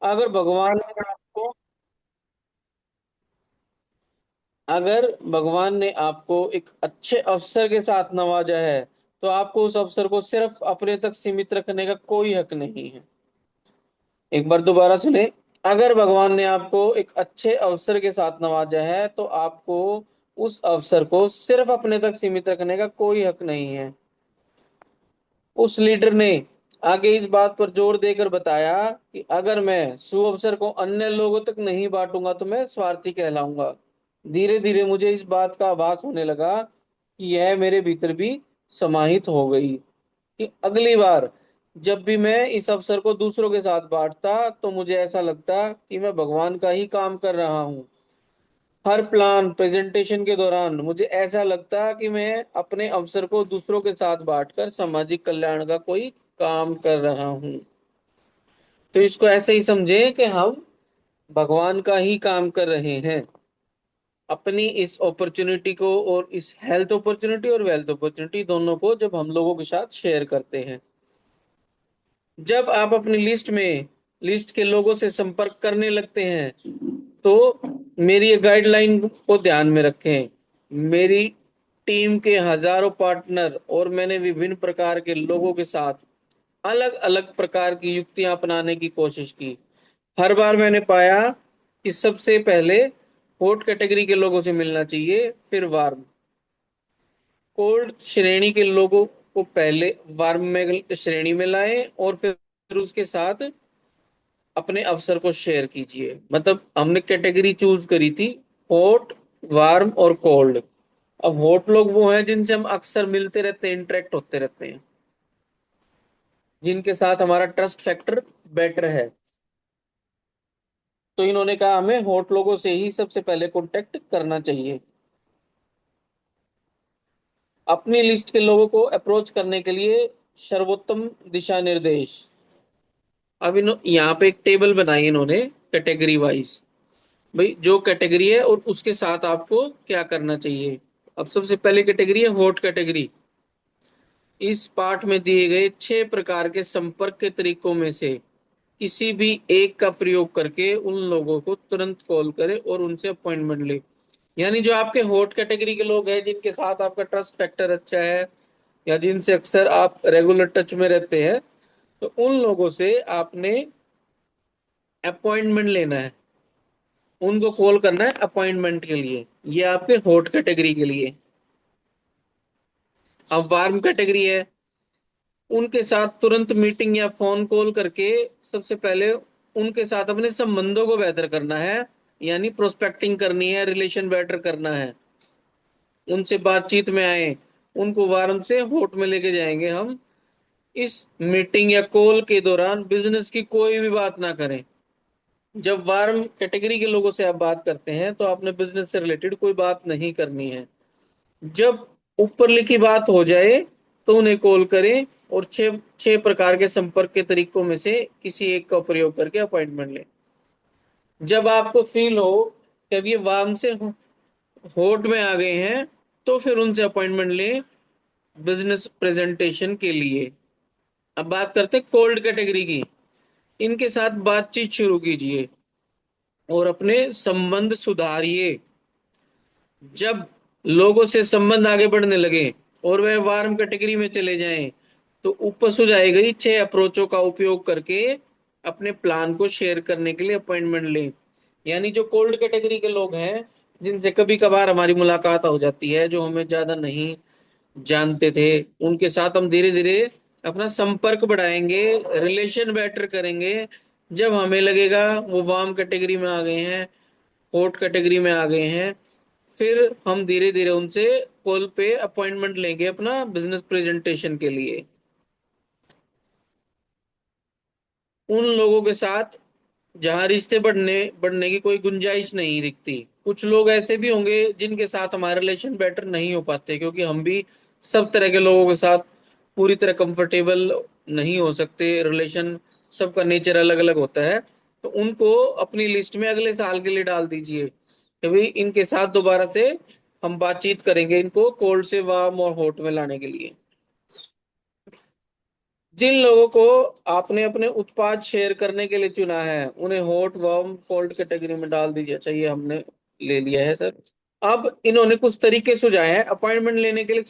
अगर भगवान ने आपको अगर भगवान ने आपको एक अच्छे अवसर के साथ नवाजा है, तो आपको उस अवसर को सिर्फ अपने तक सीमित रखने का कोई हक नहीं है। एक बार दोबारा सुने। अगर भगवान ने आपको एक अच्छे अवसर के साथ नवाजा है, तो आपको उस अवसर को सिर्फ अपने तक सीमित रखने का कोई हक नहीं है। उस लीडर ने आगे इस बात पर जोर देकर बताया कि अगर मैं सुअवसर को अन्य लोगों तक नहीं बांटूंगा तो मैं स्वार्थी कहलाऊंगा। धीरे धीरे मुझे इस बात का आभास होने लगा कि यह मेरे भीतर भी समाहित हो गई कि अगली बार जब भी मैं इस अवसर को दूसरों के साथ बांटता, तो मुझे ऐसा लगता कि मैं भगवान का ही काम कर रहा हूँ। हर प्लान प्रेजेंटेशन के दौरान मुझे ऐसा लगता कि मैं अपने अवसर को दूसरों के साथ बांटकर सामाजिक कल्याण का कोई काम कर रहा हूँ। तो इसको ऐसे ही समझे कि हम भगवान का ही काम कर रहे हैं। अपनी इस अपॉर्चुनिटी को, और इस हेल्थ अपॉर्चुनिटी और वेल्थ अपॉर्चुनिटी दोनों को जब हम लोगों के साथ शेयर करते हैं, जब आप अपनी लिस्ट के लोगों से संपर्क करने लगते हैं, तो मेरी ये गाइडलाइन को ध्यान में रखें। मेरी टीम के हजारों पार्टनर और मैंने विभिन्न प्रकार के लोगों के साथ अलग अलग प्रकार की युक्तियां अपनाने की कोशिश की। हर बार मैंने पाया कि सबसे पहले हॉट कैटेगरी के लोगों से मिलना चाहिए, फिर वार्म कोल्ड श्रेणी के लोगों को पहले वार्म में श्रेणी में लाएं, और फिर उसके साथ अपने अवसर को शेयर कीजिए। मतलब हमने कैटेगरी चूज करी थी, हॉट, वार्म और कोल्ड। अब हॉट लोग वो हैं जिनसे हम अक्सर मिलते रहते हैं, इंटरेक्ट होते रहते हैं, जिनके साथ हमारा ट्रस्ट फैक्टर बेटर है। तो इन्होंने कहा हमें हॉट लोगों से ही सबसे पहले कांटेक्ट करना चाहिए। अपनी लिस्ट के लोगों को अप्रोच करने के लिए सर्वोत्तम दिशा निर्देश। अब यहाँ पे एक टेबल बनाई इन्होंने कैटेगरी वाइज। भाई जो कैटेगरी है और उसके साथ आपको क्या करना चाहिए। अब सबसे पहली कैटेगरी है हॉट कैटेगरी। इस पाठ में दिए गए 6 प्रकार के संपर्क के तरीकों में से किसी भी एक का प्रयोग करके उन लोगों को तुरंत कॉल करें और उनसे अपॉइंटमेंट ले। यानी जो आपके हॉट कैटेगरी के लोग हैं, जिनके साथ आपका ट्रस्ट फैक्टर अच्छा है, या जिनसे अक्सर आप रेगुलर टच में रहते हैं, तो उन लोगों से आपने अपॉइंटमेंट लेना है। उनको कॉल करना है अपॉइंटमेंट के लिए। ये आपके हॉट कैटेगरी के लिए। अब वार्म कैटेगरी है, उनके साथ तुरंत मीटिंग या फोन कॉल करके सबसे पहले उनके साथ अपने संबंधों को बेहतर करना है, यानी प्रोस्पेक्टिंग करनी है, रिलेशन बेटर करना है। उनसे बातचीत में आए, उनको वार्म से हॉट में लेके जाएंगे हम। इस मीटिंग या कॉल के दौरान बिजनेस की कोई भी बात ना करें। जब वार्म कैटेगरी के लोगों से आप बात करते हैं, तो आपने बिजनेस से रिलेटेड कोई बात नहीं करनी है। जब ऊपर लिखी बात हो जाए, तो उन्हें कॉल करें और छह छह प्रकार के संपर्क के तरीकों में से किसी एक का प्रयोग करके अपॉइंटमेंट लें। जब आपको फील हो कि अब ये वार्म से हॉट में आ गए हैं, तो फिर उनसे अपॉइंटमेंट लें बिजनेस प्रेजेंटेशन के लिए। अब बात करते हैं कोल्ड कैटेगरी की। इनके साथ बातचीत शुरू कीजिए और अपने संबंध सुधारिए। जब लोगों से संबंध आगे बढ़ने लगे और वह वार्म कैटेगरी में चले जाएं, तो ऊपर सुझाई गई 6 अप्रोचों का उपयोग करके अपने प्लान को शेयर करने के लिए अपॉइंटमेंट लें। यानी जो कोल्ड कैटेगरी के लोग हैं, जिनसे कभी कभार हमारी मुलाकात हो जाती है, जो हमें ज्यादा नहीं जानते थे, उनके साथ हम धीरे धीरे अपना संपर्क बढ़ाएंगे, रिलेशन बेटर करेंगे। जब हमें लगेगा वो वार्म कैटेगरी में आ गए हैं, हॉट कैटेगरी में आ गए हैं, फिर हम धीरे धीरे उनसे कॉल पे अपॉइंटमेंट लेंगे अपना बिजनेस प्रेजेंटेशन के लिए। उन लोगों के साथ जहां रिश्ते बढ़ने बढ़ने की कोई गुंजाइश नहीं दिखती। कुछ लोग ऐसे भी होंगे जिनके साथ हमारे रिलेशन बेटर नहीं हो पाते, क्योंकि हम भी सब तरह के लोगों के साथ पूरी तरह कंफर्टेबल नहीं हो सकते। रिलेशन सबका नेचर अलग अलग होता है। तो उनको अपनी लिस्ट में अगले साल के लिए डाल दीजिए कि भाई इनके साथ दोबारा से हम बातचीत करेंगे, इनको कोल्ड से वार्म और हॉट में लाने के लिए। जिन लोगों को आपने अपने उत्पाद शेयर करने के लिए चुना है उन्हें हॉट, वार्म, कोल्ड कैटेगरी में डाल दीजिए। अच्छा, ये हमने ले लिया है सर। अब इन्होंने कुछ तरीके सुझाए हैं अपॉइंटमेंट लेने के लिए,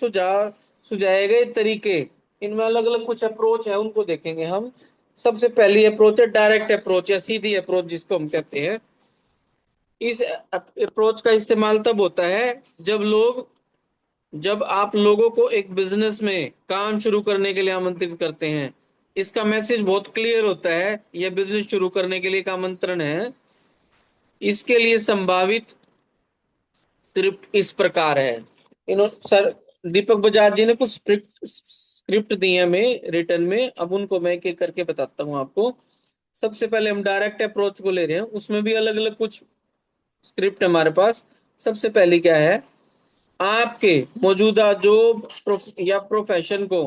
सुझाए गए तरीके। इनमें अलग अलग कुछ अप्रोच है, उनको देखेंगे हम। सबसे पहली अप्रोच है डायरेक्ट अप्रोच या सीधी अप्रोच जिसको हम कहते हैं। इस अप्रोच का इस्तेमाल तब होता है जब आप लोगों को एक बिजनेस में काम शुरू करने के लिए आमंत्रित करते हैं। इसका मैसेज बहुत क्लियर होता है, यह बिजनेस शुरू करने के लिए एक आमंत्रण है। इसके लिए संभावित स्क्रिप्ट इस प्रकार है। इन्होंने सर, दीपक बजाज जी ने कुछ स्क्रिप्ट दी है हमें रिटर्न में, अब उनको मैं एक एक करके बताता हूँ आपको। सबसे पहले हम डायरेक्ट अप्रोच को ले रहे हैं, उसमें भी अलग अलग कुछ स्क्रिप्ट हमारे पास। सबसे पहली क्या है, आपके मौजूदा जॉब या प्रोफेशन को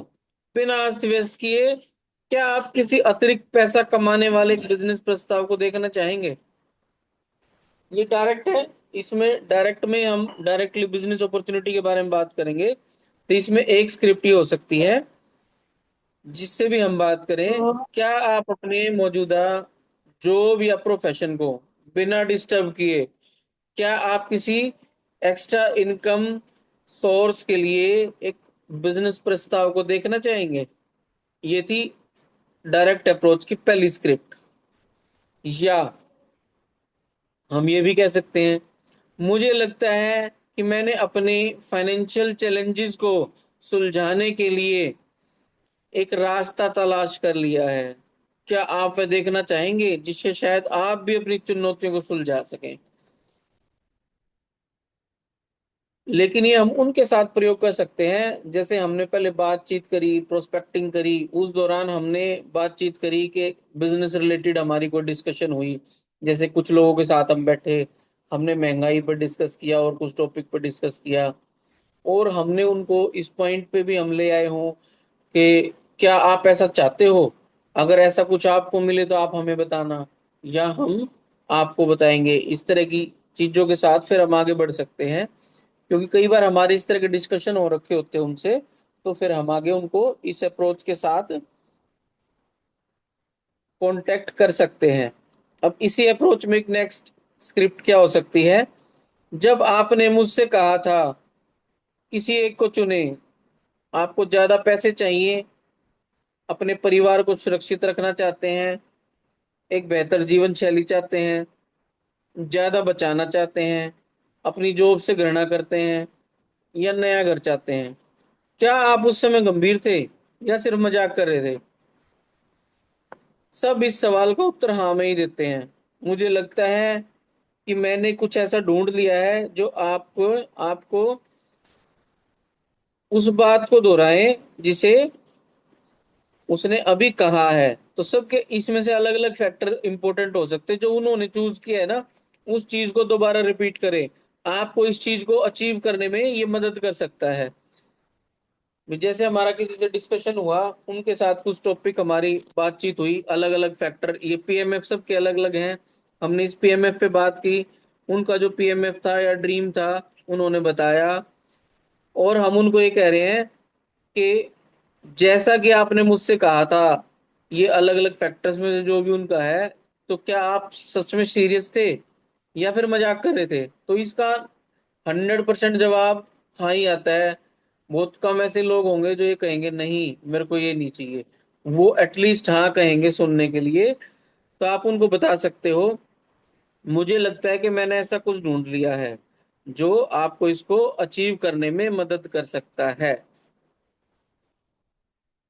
बिना अस्त व्यस्त किए क्या आप किसी अतिरिक्त पैसा कमाने वाले बिजनेस प्रस्ताव को देखना चाहेंगे। ये डायरेक्ट है। इसमें डायरेक्ट में हम डायरेक्टली बिजनेस अपॉर्चुनिटी के बारे में बात करेंगे, तो इसमें एक स्क्रिप्ट ही हो सकती है। जिससे भी हम बात करें, क्या आप अपने मौजूदा जॉब या प्रोफेशन को बिना डिस्टर्ब किए क्या आप किसी एक्स्ट्रा इनकम सोर्स के लिए एक बिजनेस प्रस्ताव को देखना चाहेंगे। ये थी डायरेक्ट अप्रोच की पहली स्क्रिप्ट। या हम ये भी कह सकते हैं, मुझे लगता है कि मैंने अपने फाइनेंशियल चैलेंजेस को सुलझाने के लिए एक रास्ता तलाश कर लिया है। क्या आप वह देखना चाहेंगे जिससे शायद आप भी अपनी चुनौतियों को सुलझा सकें। लेकिन ये हम उनके साथ प्रयोग कर सकते हैं जैसे हमने पहले बातचीत करी, प्रोस्पेक्टिंग करी, उस दौरान हमने बातचीत करी कि बिजनेस रिलेटेड हमारी कोई डिस्कशन हुई। जैसे कुछ लोगों के साथ हम बैठे, हमने महंगाई पर डिस्कस किया और कुछ टॉपिक पर डिस्कस किया, और हमने उनको इस पॉइंट पे भी हम ले आए हों कि क्या आप ऐसा चाहते हो, अगर ऐसा कुछ आपको मिले तो आप हमें बताना, या हम आपको बताएंगे। इस तरह की चीजों के साथ फिर हम आगे बढ़ सकते हैं, क्योंकि कई बार हमारे इस तरह के डिस्कशन हो रखे होते हैं उनसे, तो फिर हम आगे उनको इस अप्रोच के साथ कांटेक्ट कर सकते हैं। अब इसी अप्रोच में एक नेक्स्ट स्क्रिप्ट क्या हो सकती है, जब आपने मुझसे कहा था किसी एक को चुने, आपको ज्यादा पैसे चाहिए, अपने परिवार को सुरक्षित रखना चाहते हैं, एक बेहतर जीवन शैली चाहते हैं, ज्यादा बचाना चाहते हैं, अपनी जॉब से घृणा करते हैं, या नया घर चाहते हैं। क्या आप उस समय गंभीर थे या सिर्फ मजाक कर रहे थे। सब इस सवाल का उत्तर हाँ में ही देते हैं। मुझे लगता है कि मैंने कुछ ऐसा ढूंढ लिया है जो आपको आपको उस बात को दोहराए जिसे उसने अभी कहा है। तो सबके इसमें से अलग अलग फैक्टर इंपॉर्टेंट हो सकते हैं, जो उन्होंने चूज किया है ना, उस चीज को दोबारा रिपीट करें। आपको इस चीज को अचीव करने में ये मदद कर सकता है। जैसे हमारा किसी से डिस्कशन हुआ, उनके साथ कुछ टॉपिक हमारी बातचीत हुई, अलग अलग फैक्टर, ये पीएमएफ सब के अलग अलग हैं। हमने इस पीएमएफ पे बात की, उनका जो पीएमएफ था या ड्रीम था उन्होंने बताया, और हम उनको ये कह रहे हैं कि जैसा कि आपने मुझसे कहा था, ये अलग अलग फैक्टर्स में से जो भी उनका है, तो क्या आप सच में सीरियस थे या फिर मजाक कर रहे थे। तो इसका 100% जवाब हाँ ही आता है। बहुत कम ऐसे लोग होंगे जो ये कहेंगे नहीं मेरे को ये नहीं चाहिए, वो एटलीस्ट हाँ कहेंगे सुनने के लिए। तो आप उनको बता सकते हो, मुझे लगता है कि मैंने ऐसा कुछ ढूंढ लिया है जो आपको इसको अचीव करने में मदद कर सकता है।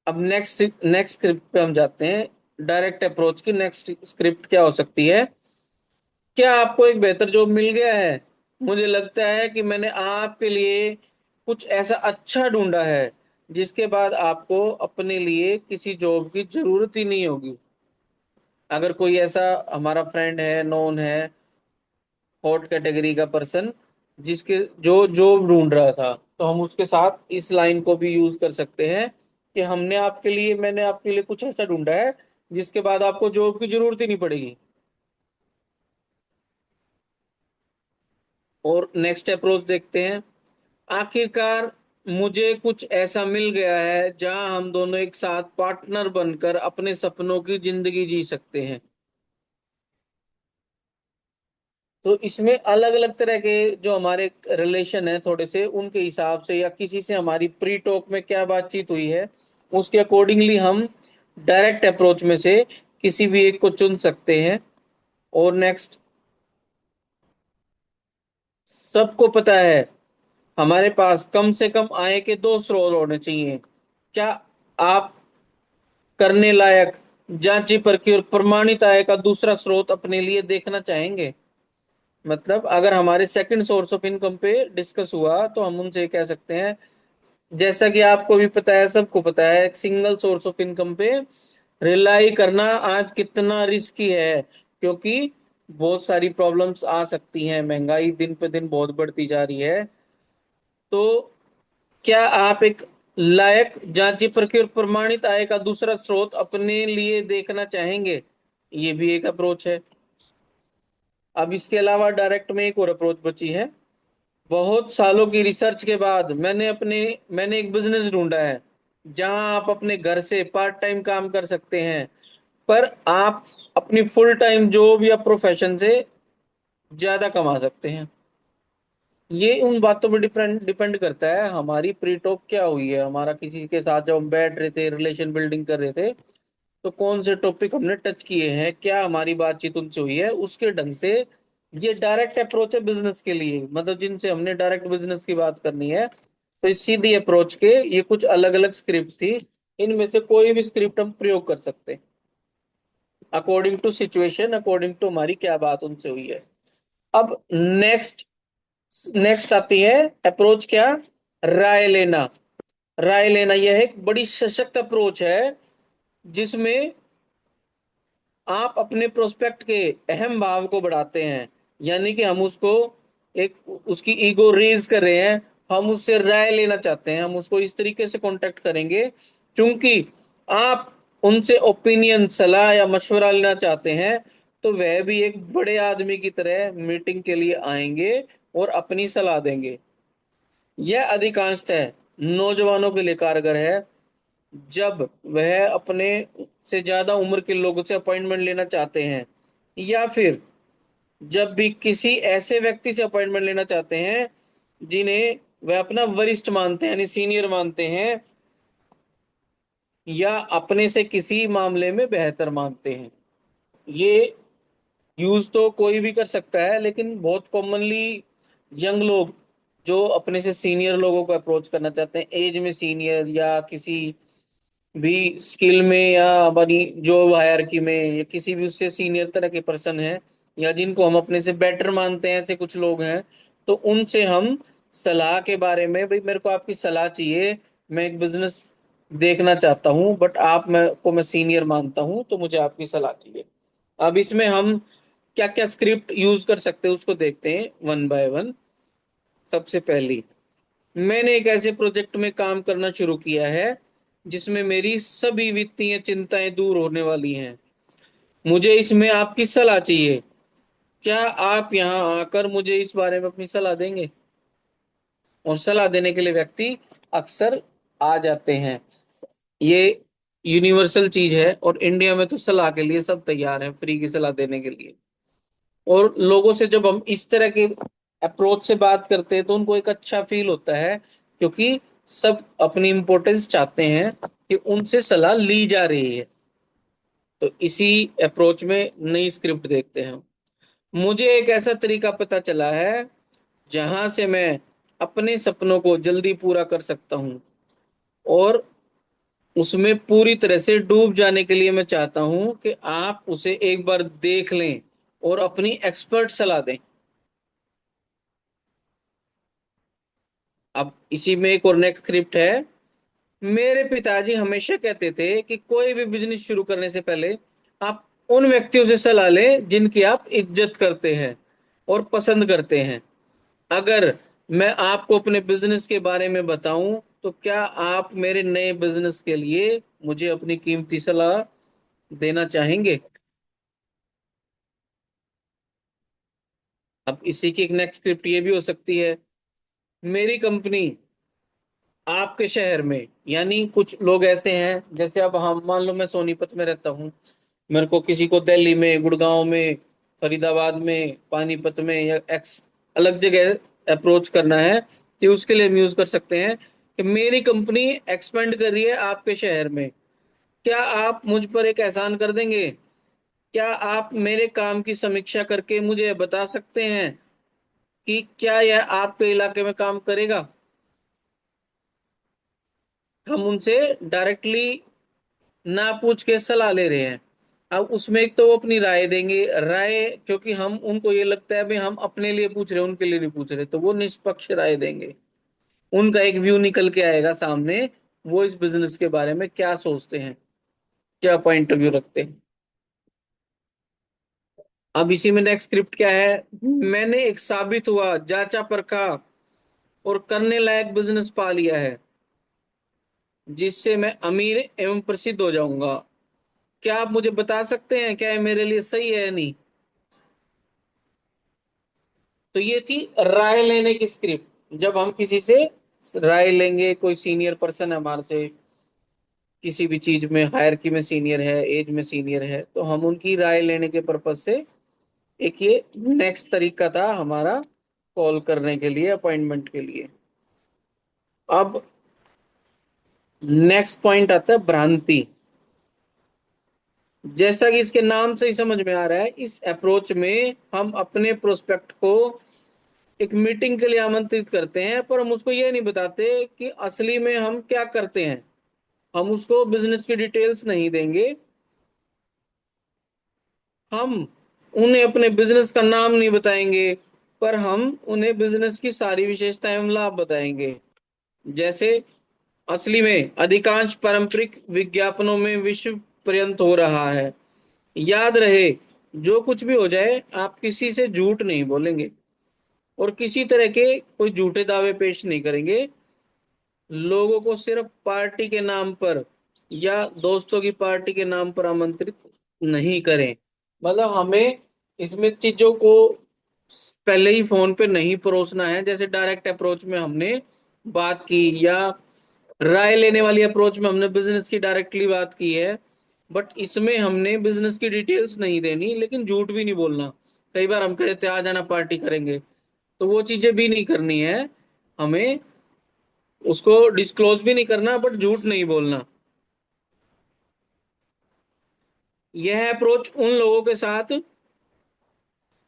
अब नेक्स्ट नेक्स्ट स्क्रिप्ट पे हम जाते हैं। डायरेक्ट अप्रोच की नेक्स्ट स्क्रिप्ट क्या हो सकती है, क्या आपको एक बेहतर जॉब मिल गया है। मुझे लगता है कि मैंने आपके लिए कुछ ऐसा अच्छा ढूंढा है जिसके बाद आपको अपने लिए किसी जॉब की जरूरत ही नहीं होगी। अगर कोई ऐसा हमारा फ्रेंड है, नोन है, हॉट कैटेगरी का पर्सन, जिसके जो जॉब ढूंढ रहा था, तो हम उसके साथ इस लाइन को भी यूज कर सकते हैं कि मैंने आपके लिए कुछ ऐसा ढूंढा है जिसके बाद आपको जॉब की जरूरत ही नहीं पड़ेगी। और नेक्स्ट अप्रोच देखते हैं। आखिरकार मुझे कुछ ऐसा मिल गया है जहां हम दोनों एक साथ पार्टनर बनकर अपने सपनों की जिंदगी जी सकते हैं। तो इसमें अलग अलग तरह के जो हमारे रिलेशन है थोड़े से, उनके हिसाब से या किसी से हमारी प्री टॉक में क्या बातचीत हुई है, उसके अकॉर्डिंगली हम डायरेक्ट अप्रोच में से किसी भी एक को चुन सकते हैं। और नेक्स्ट, सबको पता है हमारे पास कम से कम आय के दो स्रोत होने चाहिए। क्या आप करने लायक, जांची परखी और प्रमाणित आय का दूसरा स्रोत अपने लिए देखना चाहेंगे? मतलब अगर हमारे सेकंड सोर्स ऑफ इनकम पे डिस्कस हुआ तो हम उनसे कह सकते हैं, जैसा कि आपको भी पता है, सबको पता है, एक सिंगल सोर्स ऑफ इनकम पे रिलाई करना आज कितना रिस्की है। क्योंकि बहुत सारी प्रॉब्लम्स आ सकती हैं, महंगाई दिन पे दिन बहुत बढ़ती जा रही है। तो क्या आप एक लायक, जांची परखी और प्रमाणित आय का दूसरा स्रोत अपने लिए देखना चाहेंगे? ये भी एक अप्रोच है। अब इसके अलावा डायरेक्ट में एक और अप्रोच बची है। बहुत सालों की रिसर्च के बाद मैंने एक बिजनेस ढूंढा है जहां आप अपने घर से पार्ट टाइम काम कर सकते हैं, पर आप अपनी फुल टाइम जॉब या प्रोफेशन से ज्यादा कमा सकते हैं। ये उन बातों पर डिपेंड डिपेंड करता है हमारी प्री टॉक क्या हुई है, हमारा किसी के साथ जब हम बैठ रहे थे, रिलेशन बिल्डिंग कर रहे थे, तो कौन से टॉपिक हमने टच किए हैं, क्या हमारी बातचीत उनसे हुई है, उसके ढंग से। ये डायरेक्ट अप्रोच है बिजनेस के लिए, मतलब जिनसे हमने डायरेक्ट बिजनेस की बात करनी है, तो इस सीधी अप्रोच के ये कुछ अलग अलग स्क्रिप्ट थी। इनमें से कोई भी स्क्रिप्ट हम प्रयोग कर सकते हैं, according to situation, according to हमारी क्या बात उनसे हुई है। अब नेक्स्ट नेक्स्ट आती है अप्रोच, क्या? राय लेना। राय लेना यह एक बड़ी सशक्त अप्रोच है जिसमें आप अपने प्रोस्पेक्ट के अहम भाव को बढ़ाते हैं। यानी कि हम उसको एक, उसकी ईगो रेज कर रहे हैं, हम उससे राय लेना चाहते हैं, हम उसको इस तरीके से कांटेक्ट करेंगे क्योंकि आप उनसे ओपिनियन, सलाह या मशवरा लेना चाहते हैं। तो वह भी एक बड़े आदमी की तरह मीटिंग के लिए आएंगे और अपनी सलाह देंगे। यह अधिकांशतः नौजवानों के लिए कारगर है जब वह अपने से ज्यादा उम्र के लोगों से अपॉइंटमेंट लेना चाहते हैं, या फिर जब भी किसी ऐसे व्यक्ति से अपॉइंटमेंट लेना चाहते हैं जिन्हें वह अपना वरिष्ठ मानते हैं, यानी सीनियर मानते हैं, या अपने से किसी मामले में बेहतर मानते हैं। ये यूज तो कोई भी कर सकता है, लेकिन बहुत कॉमनली यंग लोग जो अपने से सीनियर लोगों को अप्रोच करना चाहते हैं, एज में सीनियर या किसी भी स्किल में या हमारी जॉब हायरार्की में, या किसी भी उससे सीनियर तरह के पर्सन है, या जिनको हम अपने से बेटर मानते हैं, ऐसे कुछ लोग हैं। तो उनसे हम सलाह के बारे में, भाई मेरे को आपकी सलाह चाहिए, मैं एक बिजनेस देखना चाहता हूँ, बट आप मैं सीनियर मानता हूँ, तो मुझे आपकी सलाह चाहिए। अब इसमें हम क्या क्या स्क्रिप्ट यूज कर सकते हैं उसको देखते हैं वन बाय वन। सबसे पहली, मैंने एक ऐसे प्रोजेक्ट में काम करना शुरू किया है जिसमें मेरी सभी वित्तीय चिंताएं दूर होने वाली हैं। मुझे इसमें आपकी सलाह चाहिए। क्या आप यहाँ आकर मुझे इस बारे में अपनी सलाह देंगे? और सलाह देने के लिए व्यक्ति अक्सर आ जाते हैं। ये यूनिवर्सल चीज है, और इंडिया में तो सलाह के लिए सब तैयार हैं, फ्री की सलाह देने के लिए। और लोगों से जब हम इस तरह के अप्रोच से बात करते हैं तो उनको एक अच्छा फील होता है, क्योंकि सब अपनी इम्पोर्टेंस चाहते हैं कि उनसे सलाह ली जा रही है। तो इसी अप्रोच में नई स्क्रिप्ट देखते हैं। मुझे एक ऐसा तरीका पता चला है जहां से मैं अपने सपनों को जल्दी पूरा कर सकता हूँ, और उसमें पूरी तरह से डूब जाने के लिए मैं चाहता हूं कि आप उसे एक बार देख लें और अपनी एक्सपर्ट सलाह दें। अब इसी में एक और नेक्स्ट स्क्रिप्ट है। मेरे पिताजी हमेशा कहते थे कि कोई भी बिजनेस शुरू करने से पहले आप उन व्यक्तियों से सलाह लें जिनकी आप इज्जत करते हैं और पसंद करते हैं। अगर मैं आपको अपने बिजनेस के बारे में बताऊं तो क्या आप मेरे नए बिजनेस के लिए मुझे अपनी कीमती सलाह देना चाहेंगे? अब इसी की एक नेक्स्ट स्क्रिप्ट ये भी हो सकती है। मेरी कंपनी आपके शहर में, यानी कुछ लोग ऐसे हैं, जैसे अब हम मान लो मैं सोनीपत में रहता हूँ, मेरे को किसी को दिल्ली में, गुड़गांव में, फरीदाबाद में, पानीपत में या एक्स अलग जगह अप्रोच करना है, तो उसके लिए हम यूज कर सकते हैं कि मेरी कंपनी एक्सपेंड कर रही है आपके शहर में, क्या आप मुझ पर एक एहसान कर देंगे? क्या आप मेरे काम की समीक्षा करके मुझे बता सकते हैं कि क्या यह आपके इलाके में काम करेगा? हम उनसे डायरेक्टली ना पूछ के सलाह ले रहे हैं। अब उसमें एक तो वो अपनी राय देंगे, राय क्योंकि हम उनको ये लगता है भाई हम अपने लिए पूछ रहे हैं, उनके लिए नहीं पूछ रहे, तो वो निष्पक्ष राय देंगे। उनका एक व्यू निकल के आएगा सामने, वो इस बिजनेस के बारे में क्या सोचते हैं, क्या पॉइंट ऑफ व्यू रखते हैं। अब इसी में नेक्स्ट स्क्रिप्ट क्या है? मैंने एक साबित हुआ, जांचा परखा और करने लायक बिजनेस पा लिया है, जिससे मैं अमीर एवं प्रसिद्ध हो जाऊंगा। क्या आप मुझे बता सकते हैं क्या ये मेरे लिए सही है या नहीं? तो ये थी राय लेने की स्क्रिप्ट। जब हम किसी से राय लेंगे, कोई सीनियर पर्सन है हमारे से, किसी भी चीज में हायरकी में सीनियर है, एज में सीनियर है, तो हम उनकी राय लेने के पर्पज से एक ये नेक्स्ट तरीका था हमारा कॉल करने के लिए, अपॉइंटमेंट के लिए। अब नेक्स्ट पॉइंट आता है भ्रांति। जैसा कि इसके नाम से ही समझ में आ रहा है, इस अप्रोच में हम अपने प्रोस्पेक्ट को एक मीटिंग के लिए आमंत्रित करते हैं, पर हम उसको ये नहीं बताते कि असली में हम क्या करते हैं। हम उसको बिजनेस की डिटेल्स नहीं देंगे, हम उन्हें अपने बिजनेस का नाम नहीं बताएंगे, पर हम उन्हें बिजनेस की सारी विशेषताएं एवं लाभ बताएंगे। जैसे असली में अधिकांश पारंपरिक विज्ञापनों में विश्व पर्यंत हो रहा है। याद रहे, जो कुछ भी हो जाए आप किसी से झूठ नहीं बोलेंगे और किसी तरह के कोई झूठे दावे पेश नहीं करेंगे। लोगों को सिर्फ पार्टी के नाम पर या दोस्तों की पार्टी के नाम पर आमंत्रित नहीं करें। मतलब हमें इसमें चीजों को पहले ही फोन पे नहीं परोसना है, जैसे डायरेक्ट अप्रोच में हमने बात की, या राय लेने वाली अप्रोच में हमने बिजनेस की डायरेक्टली बात की है। बट इसमें हमने बिजनेस की डिटेल्स नहीं देनी, लेकिन झूठ भी नहीं बोलना। कई बार हम कहते हैं आ जाना पार्टी करेंगे, तो वो चीजें भी नहीं करनी है हमें। उसको डिस्क्लोज भी नहीं करना, बट झूठ नहीं बोलना। यह अप्रोच उन लोगों के साथ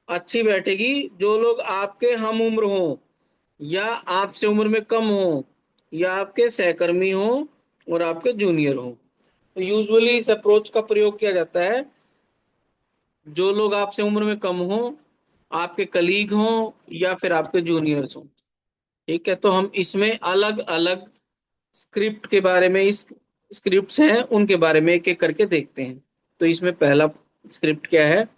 अच्छी बैठेगी जो लोग आपके हम उम्र हो, या आपसे उम्र में कम हो, या आपके सहकर्मी हो और आपके जूनियर हो। तो यूजुअली इस अप्रोच का प्रयोग किया जाता है जो लोग आपसे उम्र में कम हो, आपके कलीग हो, या फिर आपके जूनियर्स हो। ठीक है, तो हम इसमें अलग अलग स्क्रिप्ट के बारे में, इस स्क्रिप्ट्स हैं उनके बारे में एक एक करके देखते हैं। तो इसमें पहला स्क्रिप्ट क्या है?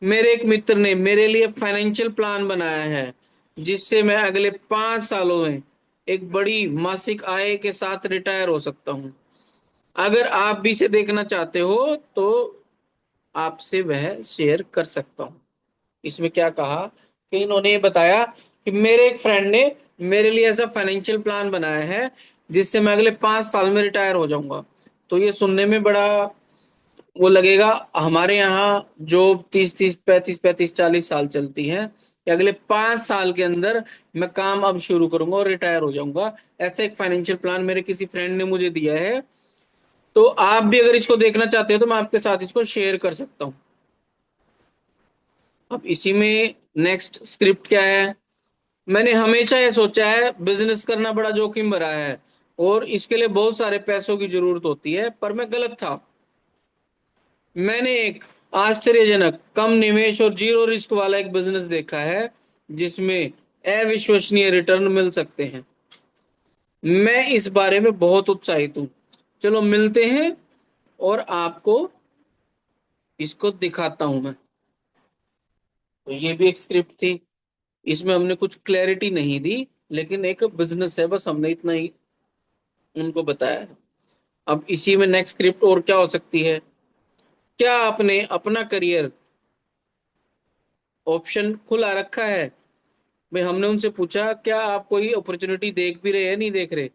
मेरे एक मित्र ने मेरे लिए फाइनेंशियल प्लान बनाया है, जिससे मैं अगले 5 सालों में एक बड़ी मासिक आय के साथ रिटायर हो सकता हूँ। अगर आप भी इसे देखना चाहते हो तो आपसे वह शेयर कर सकता हूँ। इसमें क्या कहा कि इन्होंने ये बताया कि मेरे एक फ्रेंड ने मेरे लिए ऐसा फाइनेंशियल प्लान बनाया है, जिससे मैं अगले 5 साल में रिटायर हो जाऊंगा। तो ये सुनने में बड़ा वो लगेगा। हमारे यहाँ जो 30-30, 35-35, 40 साल चलती है, कि अगले 5 साल के अंदर मैं काम अब शुरू करूंगा और रिटायर हो जाऊंगा। ऐसा एक फाइनेंशियल प्लान मेरे किसी फ्रेंड ने मुझे दिया है। तो आप भी अगर इसको देखना चाहते हो तो मैं आपके साथ इसको शेयर कर सकता हूँ। अब इसी में नेक्स्ट स्क्रिप्ट क्या है? मैंने हमेशा ये सोचा है बिजनेस करना बड़ा जोखिम भरा है और इसके लिए बहुत सारे पैसों की जरूरत होती है, पर मैं गलत था। मैंने एक आश्चर्यजनक कम निवेश और जीरो रिस्क वाला एक बिजनेस देखा है, जिसमें अविश्वसनीय रिटर्न मिल सकते हैं। मैं इस बारे में बहुत उत्साहित हूँ। चलो मिलते हैं और आपको इसको दिखाता हूं मैं। तो ये भी एक स्क्रिप्ट थी। इसमें हमने कुछ क्लैरिटी नहीं दी, लेकिन एक बिजनेस है, बस हमने इतना ही उनको बताया है। अब इसी में नेक्स्ट स्क्रिप्ट और क्या हो सकती है? क्या आपने अपना करियर ऑप्शन खुला रखा है? भाई हमने उनसे पूछा क्या आप कोई अपॉर्चुनिटी देख भी रहे हैं, नहीं देख रहे?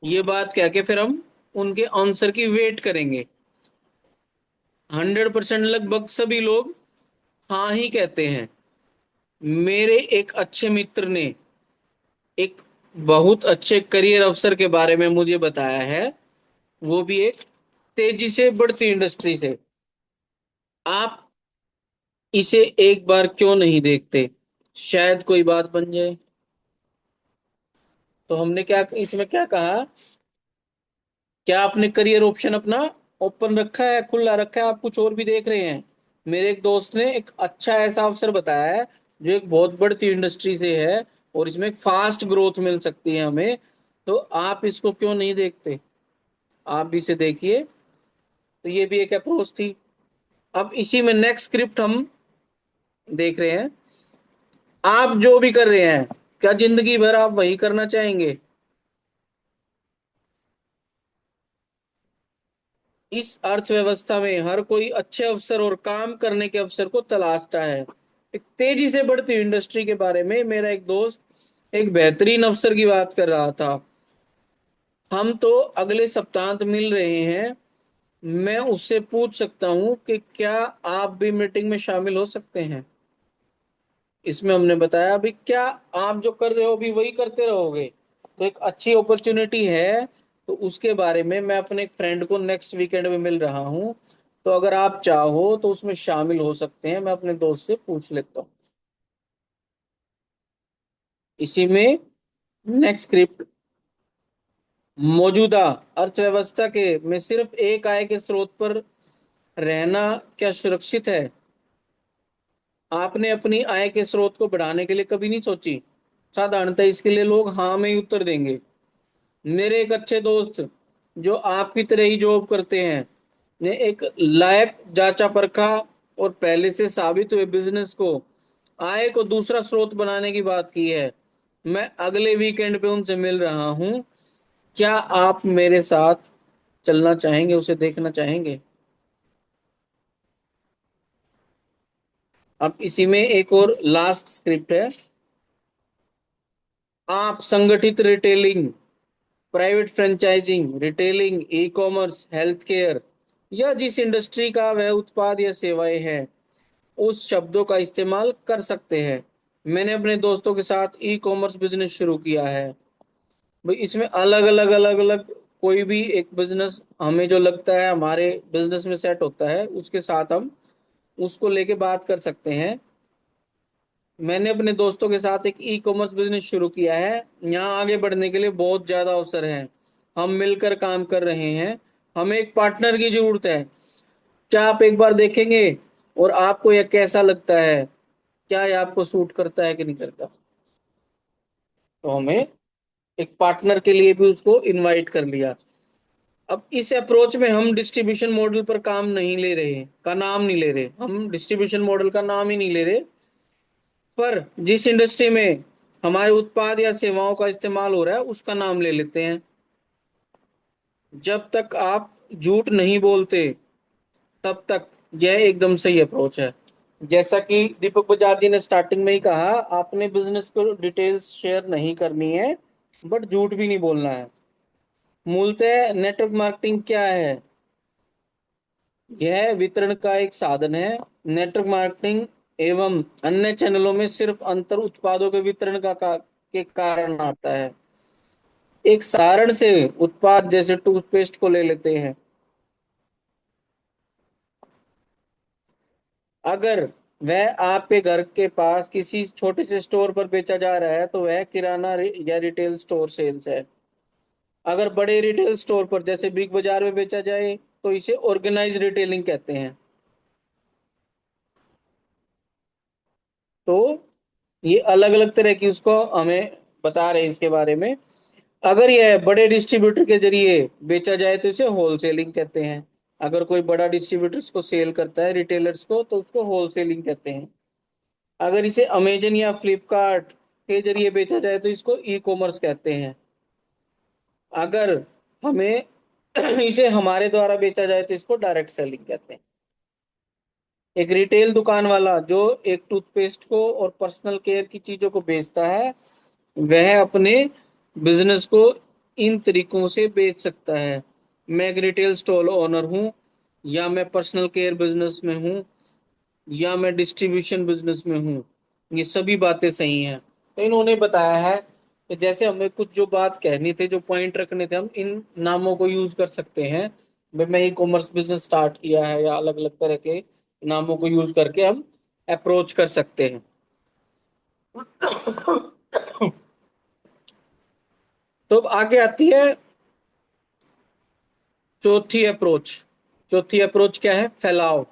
ये बात कह के फिर हम उनके आंसर की वेट करेंगे। 100% लगभग सभी लोग हाँ ही कहते हैं। मेरे एक अच्छे मित्र ने एक बहुत अच्छे करियर अवसर के बारे में मुझे बताया है, वो भी एक तेजी से बढ़ती इंडस्ट्री से। आप इसे एक बार क्यों नहीं देखते, शायद कोई बात बन जाए। तो हमने क्या इसमें क्या कहा, क्या आपने करियर ऑप्शन अपना ओपन रखा है, खुला रखा है, आप कुछ और भी देख रहे हैं? मेरे एक दोस्त ने एक अच्छा ऐसा अवसर बताया है जो एक बहुत बढ़ती इंडस्ट्री से है, और इसमें एक फास्ट ग्रोथ मिल सकती है हमें। तो आप इसको क्यों नहीं देखते, आप भी इसे देखिए। तो ये भी एक अप्रोच थी। अब इसी में नेक्स्ट स्क्रिप्ट हम देख रहे हैं। आप जो भी कर रहे हैं, क्या जिंदगी भर आप वही करना चाहेंगे? इस अर्थव्यवस्था में हर कोई अच्छे अवसर और काम करने के अवसर को तलाशता है। एक तेजी से बढ़ती इंडस्ट्री के बारे में मेरा एक दोस्त एक बेहतरीन अवसर की बात कर रहा था। हम तो अगले सप्तांत मिल रहे हैं। मैं उससे पूछ सकता हूँ कि क्या आप भी मीटिंग में शामिल हो सकते हैं? इसमें हमने बताया अभी क्या आप जो कर रहे हो अभी वही करते रहोगे, तो एक अच्छी अपॉर्चुनिटी है। तो उसके बारे में मैं अपने एक फ्रेंड को नेक्स्ट वीकेंड में मिल रहा हूँ। तो अगर आप चाहो तो उसमें शामिल हो सकते हैं, मैं अपने दोस्त से पूछ लेता हूँ। इसी में नेक्स्ट स्क्रिप्ट। मौजूदा अर्थव्यवस्था के में सिर्फ एक आय के स्रोत पर रहना क्या सुरक्षित है? आपने अपनी आय के स्रोत को बढ़ाने के लिए कभी नहीं सोची? साधारणतः इसके लिए लोग हाँ में ही उत्तर देंगे। मेरे एक अच्छे दोस्त जो आपकी तरह ही जॉब करते हैं ने एक लायक जांचा परखा और पहले से साबित हुए बिजनेस को आय को दूसरा स्रोत बनाने की बात की है। मैं अगले वीकेंड पे उनसे मिल रहा हूँ। क्या आप मेरे साथ चलना चाहेंगे, उसे देखना चाहेंगे? अब इसी में एक और लास्ट स्क्रिप्ट है। आप संगठित retailing, private franchising, retailing, ecommerce, health care या जिस इंडस्ट्री का वह उत्पाद या सेवाएं है उस शब्दों का इस्तेमाल कर सकते हैं। मैंने अपने दोस्तों के साथ ई कॉमर्स बिजनेस शुरू किया है। भाई इसमें अलग अलग कोई भी एक बिजनेस हमें जो लगता है हमारे बिजनेस में सेट होता है उसके साथ हम उसको लेके बात कर सकते हैं। मैंने अपने दोस्तों के साथ एक ई कॉमर्स बिजनेस शुरू किया है। यहाँ आगे बढ़ने के लिए बहुत ज्यादा अवसर है। हम मिलकर काम कर रहे हैं। हमें एक पार्टनर की जरूरत है। क्या आप एक बार देखेंगे और आपको यह कैसा लगता है, क्या यह आपको सूट करता है कि नहीं करता? तो हमें एक पार्टनर के लिए भी उसको इनवाइट कर लिया। अब इस अप्रोच में हम डिस्ट्रीब्यूशन मॉडल पर काम नहीं ले रहे, का नाम नहीं ले रहे, हम डिस्ट्रीब्यूशन मॉडल का नाम ही नहीं ले रहे। पर जिस इंडस्ट्री में हमारे उत्पाद या सेवाओं का इस्तेमाल हो रहा है उसका नाम ले लेते हैं। जब तक आप झूठ नहीं बोलते तब तक यह एकदम सही अप्रोच है। जैसा कि दीपक बजाज जी ने स्टार्टिंग में ही कहा, आपने बिजनेस को डिटेल्स शेयर नहीं करनी है, बट झूठ भी नहीं बोलना है। मूलतः नेटवर्क मार्केटिंग क्या है? यह वितरण का एक साधन है। नेटवर्क मार्केटिंग एवं अन्य चैनलों में सिर्फ अंतर उत्पादों के वितरण के कारण आता है। एक सारण से उत्पाद जैसे टूथपेस्ट को ले लेते हैं। अगर वह आपके घर के पास किसी छोटे से स्टोर पर बेचा जा रहा है तो वह या रिटेल स्टोर सेल्स है। अगर बड़े रिटेल स्टोर पर जैसे बिग बाजार में बेचा जाए तो इसे ऑर्गेनाइज रिटेलिंग कहते हैं। तो ये अलग अलग तरह की उसको हमें बता रहे हैं इसके बारे में। अगर यह बड़े डिस्ट्रीब्यूटर के जरिए बेचा जाए तो इसे होलसेलिंग कहते हैं। अगर कोई बड़ा डिस्ट्रीब्यूटर इसको सेल करता है रिटेलर्स को तो उसको होलसेलिंग कहते हैं। अगर इसे अमेजन या फ्लिपकार्ट के जरिए बेचा जाए तो इसको ई कॉमर्स कहते हैं। अगर हमें इसे हमारे द्वारा बेचा जाए तो इसको डायरेक्ट सेलिंग कहते हैं। एक रिटेल दुकान वाला जो एक टूथपेस्ट को और पर्सनल केयर की चीजों को बेचता है वह अपने बिजनेस को इन तरीकों से बेच सकता है। मैं एक रिटेल स्टोर ओनर हूँ, या मैं पर्सनल केयर बिजनेस में हूँ, या मैं डिस्ट्रीब्यूशन बिजनेस में हूँ, ये सभी बातें सही हैं। तो इन्होंने बताया है कि जैसे हमें कुछ जो बात कहनी थे, जो पॉइंट रखने थे, हम इन नामों को यूज कर सकते हैं। भाई मैं ई कॉमर्स बिजनेस स्टार्ट किया है, या अलग अलग तरह के नामों को यूज करके हम अप्रोच कर सकते हैं। तो अब आगे आती है चौथी अप्रोच। चौथी अप्रोच क्या है? फैलाव।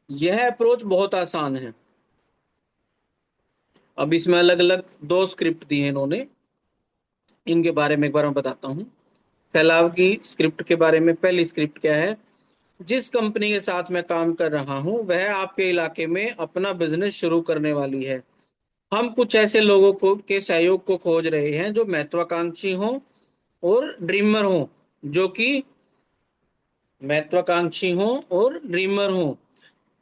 यह अप्रोच बहुत आसान है। अब इसमें अलग अलग दो स्क्रिप्ट दी है इन्होंने, इनके बारे में एक बार मैं बताता हूँ। फैलाव की स्क्रिप्ट के बारे में पहली स्क्रिप्ट क्या है? जिस कंपनी के साथ मैं काम कर रहा हूँ वह आपके इलाके में अपना बिजनेस शुरू करने वाली है। हम कुछ ऐसे लोगों को के सहयोग को खोज रहे हैं जो महत्वाकांक्षी हों और ड्रीमर हों, जो कि महत्वाकांक्षी हों और ड्रीमर हों।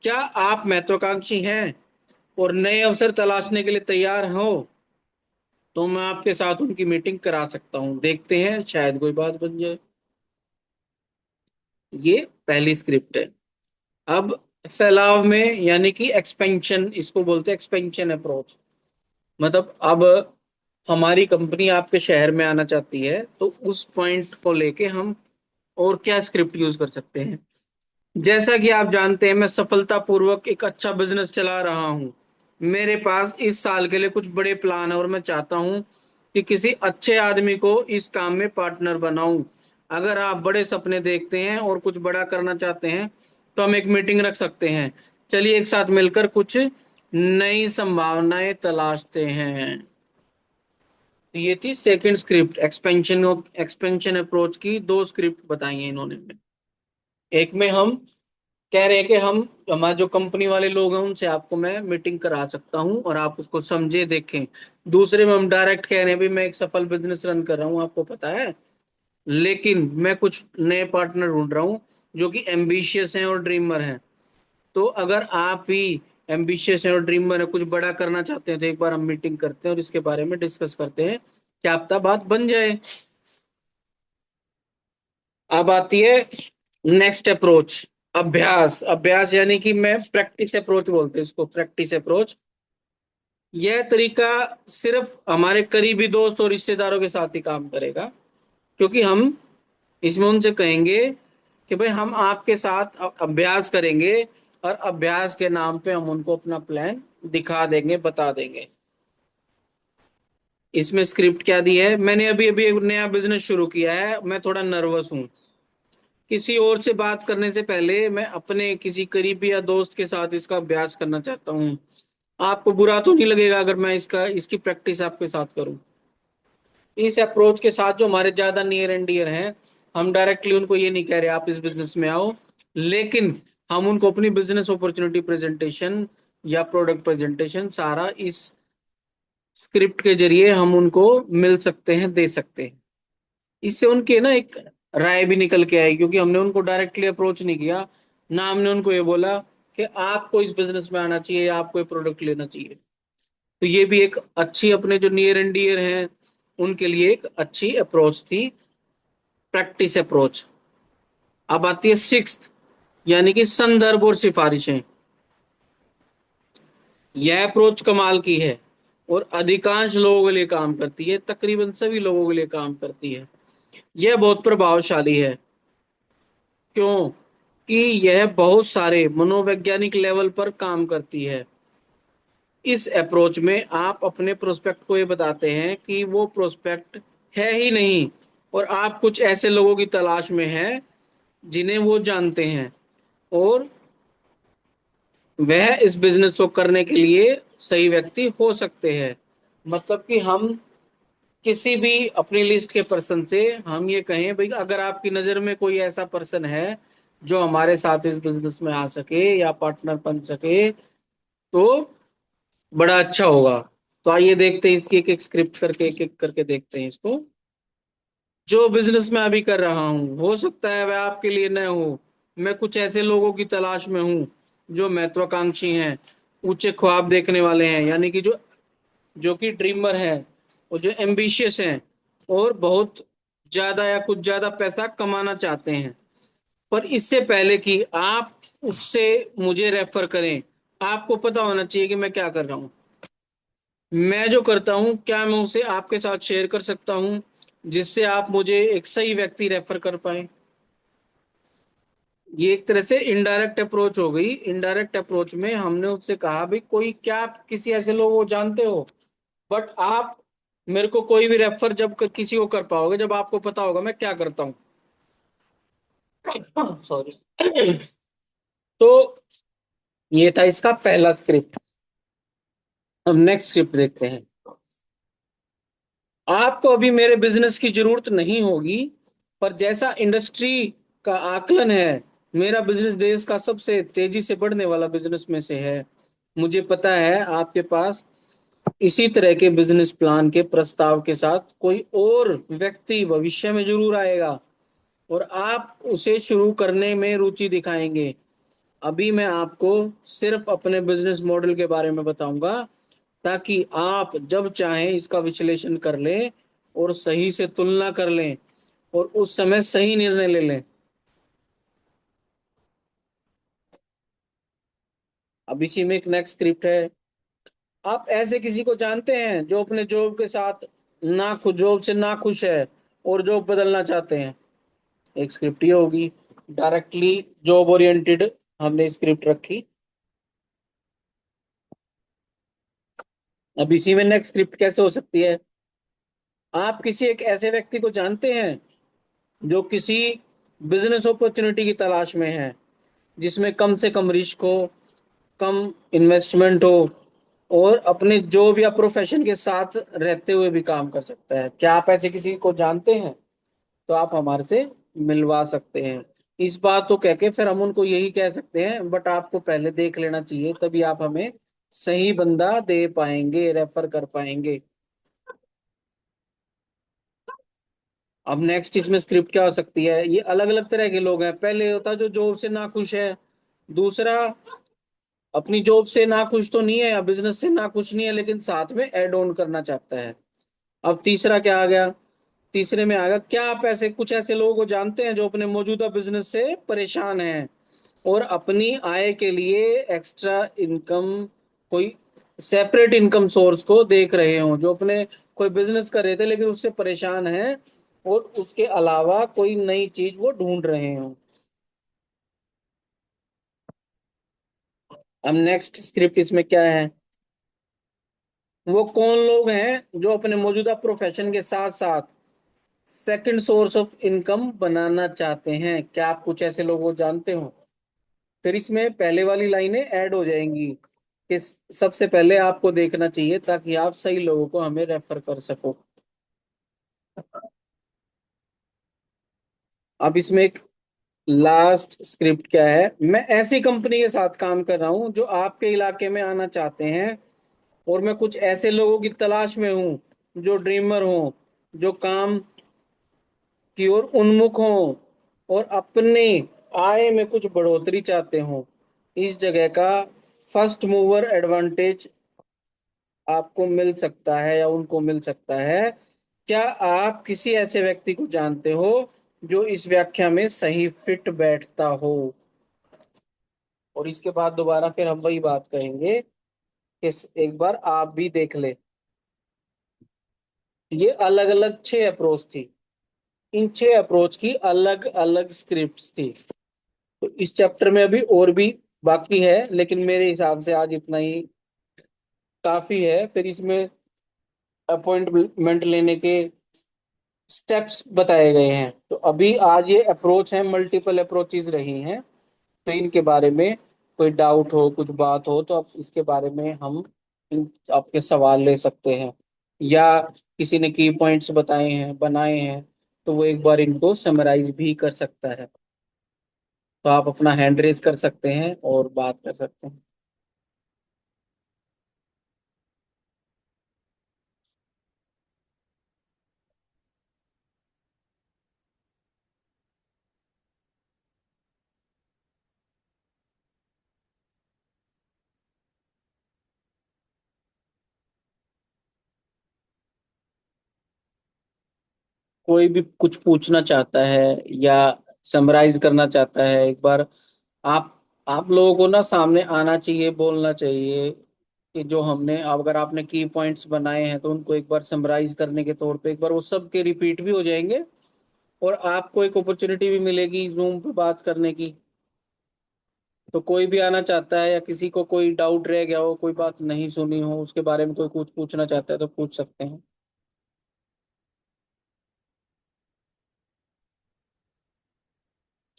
क्या आप महत्वाकांक्षी हैं और नए अवसर तलाशने के लिए तैयार हो? तो मैं आपके साथ उनकी मीटिंग करा सकता हूँ, देखते हैं शायद कोई बात बन जाए। ये पहली स्क्रिप्ट है। अब फैलाव में, यानी कि एक्सपेंशन, इसको बोलते हैं एक्सपेंशन अप्रोच। मतलब अब हमारी कंपनी आपके शहर में आना चाहती है, तो उस पॉइंट को लेके हम और क्या स्क्रिप्ट यूज कर सकते हैं। जैसा कि आप जानते हैं, मैं सफलतापूर्वक एक अच्छा बिजनेस चला रहा हूं। मेरे पास इस साल के लिए कुछ बड़े प्लान है और मैं चाहता हूं कि किसी अच्छे आदमी को इस काम में पार्टनर बनाऊं। अगर आप बड़े सपने देखते हैं और कुछ बड़ा करना चाहते हैं, तो हम एक मीटिंग रख सकते हैं। चलिए एक साथ मिलकर कुछ नई संभावनाएं तलाशते हैं। तो ये थी सेकंड स्क्रिप्ट। एक्सपेंशन अप्रोच की दो स्क्रिप्ट बताई हैं इन्होंने। एक में हम कह रहे हैं कि हम, हमारे जो कंपनी वाले लोग हैं उनसे आपको मैं मीटिंग करा सकता हूं और आप उसको समझे देखें। दूसरे में हम डायरेक्ट कह रहे हैं भी मैं एक सफल बिजनेस रन कर रहा हूं, आपको पता है, लेकिन मैं कुछ नए पार्टनर ढूंढ रहा हूं जो कि एम्बिशियस हैं और ड्रीमर हैं। तो अगर आप भी एम्बिशियस हैं और ड्रीमर है, कुछ बड़ा करना चाहते हैं, तो एक बार हम मीटिंग करते हैं और इसके बारे में डिस्कस करते हैं, क्या पता बात बन जाए। अब आती है नेक्स्ट अप्रोच, अभ्यास। अभ्यास यानी कि मैं प्रैक्टिस अप्रोच बोलते हैं इसको, प्रैक्टिस अप्रोच। यह तरीका सिर्फ हमारे करीबी दोस्त और रिश्तेदारों के साथ ही काम करेगा, क्योंकि हम इसमें उनसे कहेंगे कि भाई हम आपके साथ अभ्यास करेंगे, और अभ्यास के नाम पे हम उनको अपना प्लान दिखा देंगे, बता देंगे। इसमें स्क्रिप्ट क्या दी है? मैंने अभी अभी एक नया बिजनेस शुरू किया है, मैं थोड़ा नर्वस हूँ। किसी और से बात करने से पहले मैं अपने किसी करीबी या दोस्त के साथ इसका अभ्यास करना चाहता हूँ। आपको बुरा तो नहीं लगेगा अगर मैं इसकी प्रैक्टिस आपके साथ करूँ? इस अप्रोच के साथ जो हमारे ज्यादा नियर एंड डियर हैं, हम डायरेक्टली उनको ये नहीं कह रहे आप इस बिजनेस में आओ, लेकिन हम उनको अपनी बिजनेस अपॉर्चुनिटी प्रेजेंटेशन या प्रोडक्ट प्रेजेंटेशन सारा इस स्क्रिप्ट के जरिए हम उनको मिल सकते हैं, दे सकते हैं। इससे उनके ना एक राय भी निकल के आई, क्योंकि हमने उनको डायरेक्टली अप्रोच नहीं किया ना, हमने उनको ये बोला कि आपको इस बिजनेस में आना चाहिए या आपको ये प्रोडक्ट लेना चाहिए। तो ये भी एक अच्छी, अपने जो नियर एंड डियर हैं उनके लिए एक अच्छी अप्रोच थी, प्रैक्टिस अप्रोच। अब आती है सिक्स्थ, यानी कि संदर्भ और सिफारिशें। यह अप्रोच कमाल की है और अधिकांश लोगों के लिए काम करती है, तकरीबन सभी लोगों के लिए काम करती है। यह बहुत प्रभावशाली है। क्यों? कि यह बहुत सारे मनोवैज्ञानिक लेवल पर काम करती है। इस अप्रोच में आप अपने प्रोस्पेक्ट को ये बताते हैं कि वो प्रोस्पेक्ट है ही नहीं, और आप कुछ ऐसे लोगों की तलाश में हैं जिन्हें वो जानते हैं, और वह इस बिजनेस को करने के लिए सही व्यक्ति हो सकते हैं। मतलब कि हम किसी भी अपनी लिस्ट के पर्सन से हम ये कहें भाई अगर आपकी नजर में कोई ऐसा पर्सन है जो हमारे साथ इस बिजनेस में आ सके या पार्टनर बन सके, तो बड़ा अच्छा होगा। तो आइए देखते हैं इसकी एक एक स्क्रिप्ट करके, एक एक करके देखते हैं इसको। जो बिजनेस मैं अभी कर रहा हूँ हो सकता है वह आपके लिए न हो। मैं कुछ ऐसे लोगों की तलाश में हूँ जो महत्वाकांक्षी हैं, ऊंचे ख्वाब देखने वाले हैं, यानी कि जो जो कि ड्रीमर हैं और जो एम्बिशियस हैं, और बहुत ज्यादा या कुछ ज्यादा पैसा कमाना चाहते हैं। पर इससे पहले कि आप उससे मुझे रेफर करें, आपको पता होना चाहिए कि मैं क्या कर रहा हूँ। मैं जो करता हूँ क्या मैं उसे आपके साथ शेयर कर सकता हूँ, जिससे आप मुझे एक सही व्यक्ति रेफर कर पाए। ये एक तरह से इनडायरेक्ट अप्रोच हो गई। इनडायरेक्ट अप्रोच में हमने उससे कहा भाई कोई क्या आप किसी ऐसे लोग को जानते हो, बट आप मेरे को कोई भी रेफर जब किसी को कर पाओगे जब आपको पता होगा मैं क्या करता हूँ। सॉरी। तो ये था इसका पहला स्क्रिप्ट। अब नेक्स्ट स्क्रिप्ट देखते हैं। आपको अभी मेरे बिजनेस की जरूरत नहीं होगी, पर जैसा इंडस्ट्री का आकलन है, मेरा बिजनेस देश का सबसे तेजी से बढ़ने वाला बिजनेस में से है। मुझे पता है आपके पास इसी तरह के बिजनेस प्लान के प्रस्ताव के साथ कोई और व्यक्ति भविष्य में जरूर आएगा, और आप उसे शुरू करने में रुचि दिखाएंगे। अभी मैं आपको सिर्फ अपने बिजनेस मॉडल के बारे में बताऊंगा, ताकि आप जब चाहें इसका विश्लेषण कर लें और सही से तुलना कर लें और उस समय सही निर्णय ले लें। अब इसी में एक नेक्स्ट स्क्रिप्ट है। आप ऐसे किसी को जानते हैं जो अपने जॉब के साथ जॉब से ना खुश है और जॉब बदलना चाहते हैं। एक स्क्रिप्ट ये होगी, डायरेक्टली जॉब ओरिएंटेड हमने स्क्रिप्ट रखी। अब इसी में नेक्स्ट स्क्रिप्ट कैसे हो सकती है। आप किसी एक ऐसे व्यक्ति को जानते हैं जो किसी बिजनेस अपॉर्चुनिटी की तलाश में है, जिसमें कम से कम रिस्क हो, कम इन्वेस्टमेंट हो, और अपने जॉब या प्रोफेशन के साथ रहते हुए भी काम कर सकता है। क्या आप ऐसे किसी को जानते हैं? तो आप हमारे से मिलवा सकते हैं। इस बात को कह के फिर हम उनको यही कह सकते हैं, बट आपको पहले देख लेना चाहिए, तभी आप हमें सही बंदा दे पाएंगे, रेफर कर पाएंगे। अब नेक्स्ट इसमें स्क्रिप्ट क्या हो सकती है। ये अलग अलग तरह के लोग हैं। पहले होता है जो जॉब से नाखुश है। दूसरा, अपनी जॉब से नाखुश तो नहीं है या बिजनेस से नाखुश नहीं है, लेकिन साथ में ऐड ऑन करना चाहता है। अब तीसरा क्या आ गया। तीसरे में आ गया, क्या आप ऐसे कुछ ऐसे लोगों को जानते हैं जो अपने मौजूदा बिजनेस से परेशान हैं और अपनी आय के लिए एक्स्ट्रा इनकम, कोई सेपरेट इनकम सोर्स को देख रहे हो, जो अपने कोई बिजनेस कर रहे थे लेकिन उससे परेशान हैं और उसके अलावा कोई नई चीज वो ढूंढ रहे हो। अब नेक्स्ट स्क्रिप्ट इसमें क्या है। वो कौन लोग हैं जो अपने मौजूदा प्रोफेशन के साथ साथ सेकंड सोर्स ऑफ इनकम बनाना चाहते हैं। क्या आप कुछ ऐसे लोगों को जानते हो? फिर इसमें पहले वाली लाइनें ऐड हो जाएंगी कि सबसे पहले आपको देखना चाहिए ताकि आप सही लोगों को हमें रेफर कर सको। अब इसमें एक लास्ट स्क्रिप्ट क्या है। मैं ऐसी कंपनी के साथ काम कर रहा हूं जो आपके इलाके में आना चाहते हैं, और मैं कुछ ऐसे लोगों की तलाश में हूं जो ड्रीमर हों, जो काम की ओर उन्मुख हों और अपने आय में कुछ बढ़ोतरी चाहते हों। इस जगह का फर्स्ट मूवर एडवांटेज आपको मिल सकता है या उनको मिल सकता है। क्या आप किसी ऐसे व्यक्ति को जानते हो जो इस व्याख्या में सही फिट बैठता हो? और इसके बाद दोबारा फिर हम वही बात करेंगे कि एक बार आप भी देख ले। ये अलग अलग 6 अप्रोच थी। इन 6 अप्रोच की अलग अलग स्क्रिप्ट्स थी। तो इस चैप्टर में अभी और भी बाकी है, लेकिन मेरे हिसाब से आज इतना ही काफी है। फिर इसमें अपॉइंटमेंट लेने के स्टेप्स बताए गए हैं। तो अभी आज ये अप्रोच है, मल्टीपल अप्रोचेज रही हैं। तो इनके बारे में कोई डाउट हो, कुछ बात हो, तो आप इसके बारे में हम आपके सवाल ले सकते हैं, या किसी ने की पॉइंट्स बताए हैं, बनाए हैं, तो वो एक बार इनको समराइज भी कर सकता है। तो आप अपना हैंड रेज कर सकते हैं और बात कर सकते हैं। कोई भी कुछ पूछना चाहता है या समराइज करना चाहता है, एक बार आप आप लोगों को ना सामने आना चाहिए, बोलना चाहिए कि जो हमने, अगर आपने की पॉइंट्स बनाए हैं तो उनको एक बार समराइज करने के तौर पे एक बार वो सब के रिपीट भी हो जाएंगे, और आपको एक अपॉर्चुनिटी भी मिलेगी जूम पे बात करने की। तो कोई भी आना चाहता है या किसी को कोई डाउट रह गया हो, कोई बात नहीं सुनी हो, उसके बारे में कोई कुछ पूछना चाहता है तो पूछ सकते हैं।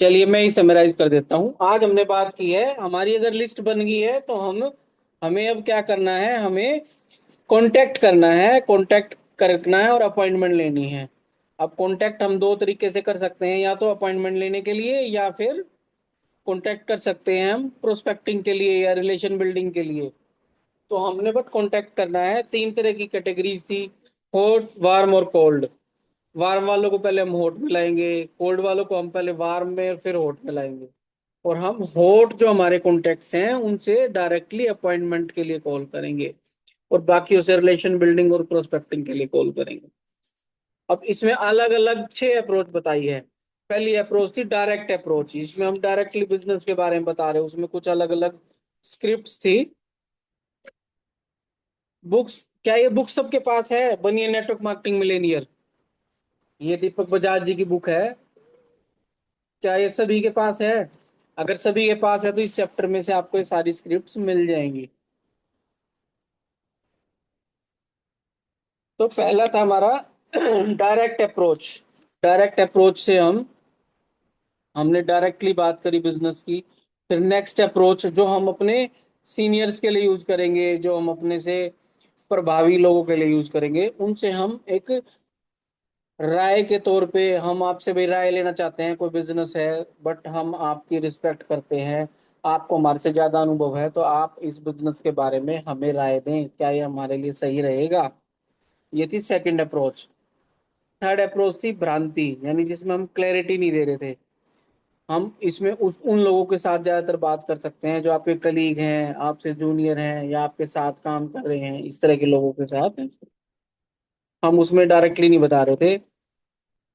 चलिए मैं ही समराइज कर देता हूँ। आज हमने बात की है, हमारी अगर लिस्ट बन गई है तो हम, हमें अब क्या करना है, हमें कांटेक्ट करना है, कांटेक्ट करना है और अपॉइंटमेंट लेनी है। अब कांटेक्ट हम दो तरीके से कर सकते हैं, या तो अपॉइंटमेंट लेने के लिए, या फिर कांटेक्ट कर सकते हैं हम प्रोस्पेक्टिंग के लिए या रिलेशन बिल्डिंग के लिए। तो हमने बस कांटेक्ट करना है। तीन तरह की कैटेगरीज थी, हॉट, वार्म और कोल्ड। वार्म वालों को पहले हम हॉट में लाएंगे, कोल्ड वालों को हम पहले वार्म में और फिर हॉट में लाएंगे। और हम हॉट जो हमारे कॉन्टेक्ट्स हैं उनसे डायरेक्टली अपॉइंटमेंट के लिए कॉल करेंगे, और बाकी उसे रिलेशन बिल्डिंग और प्रोस्पेक्टिंग के लिए कॉल करेंगे। अब इसमें अलग अलग 6 अप्रोच बताई है। पहली अप्रोच थी डायरेक्ट अप्रोच, इसमें हम डायरेक्टली बिजनेस के बारे में बता रहे हैं, उसमें कुछ अलग अलग स्क्रिप्ट्स थी। बुक्स, क्या ये बुक सबके पास है, बनिए नेटवर्क मार्केटिंग मिलेनियर? ये दीपक बजाज जी की बुक है, क्या ये सभी के पास है? अगर सभी के पास है तो इस चैप्टर में से आपको ये सारी स्क्रिप्ट्स मिल जाएंगी। तो पहला था हमारा डायरेक्ट अप्रोच। डायरेक्ट अप्रोच से हमने डायरेक्टली बात करी बिजनेस की। फिर नेक्स्ट अप्रोच जो हम अपने सीनियर्स के लिए यूज करेंगे, जो हम अपने से प्रभावी लोगों के लिए यूज करेंगे, उनसे हम एक राय के तौर पे, हम आपसे भी राय लेना चाहते हैं, कोई बिजनेस है बट हम आपकी रिस्पेक्ट करते हैं, आपको हमारे से ज्यादा अनुभव है, तो आप इस बिजनेस के बारे में हमें राय दें, क्या ये हमारे लिए सही रहेगा। ये थी सेकंड अप्रोच। थर्ड अप्रोच थी भ्रांति, यानी जिसमें हम क्लैरिटी नहीं दे रहे थे। हम इसमें उन लोगों के साथ ज्यादातर बात कर सकते हैं जो आपके कलीग हैं, आपसे जूनियर हैं, या आपके साथ काम कर रहे हैं, इस तरह के लोगों के साथ हम उसमें डायरेक्टली नहीं बता रहे थे,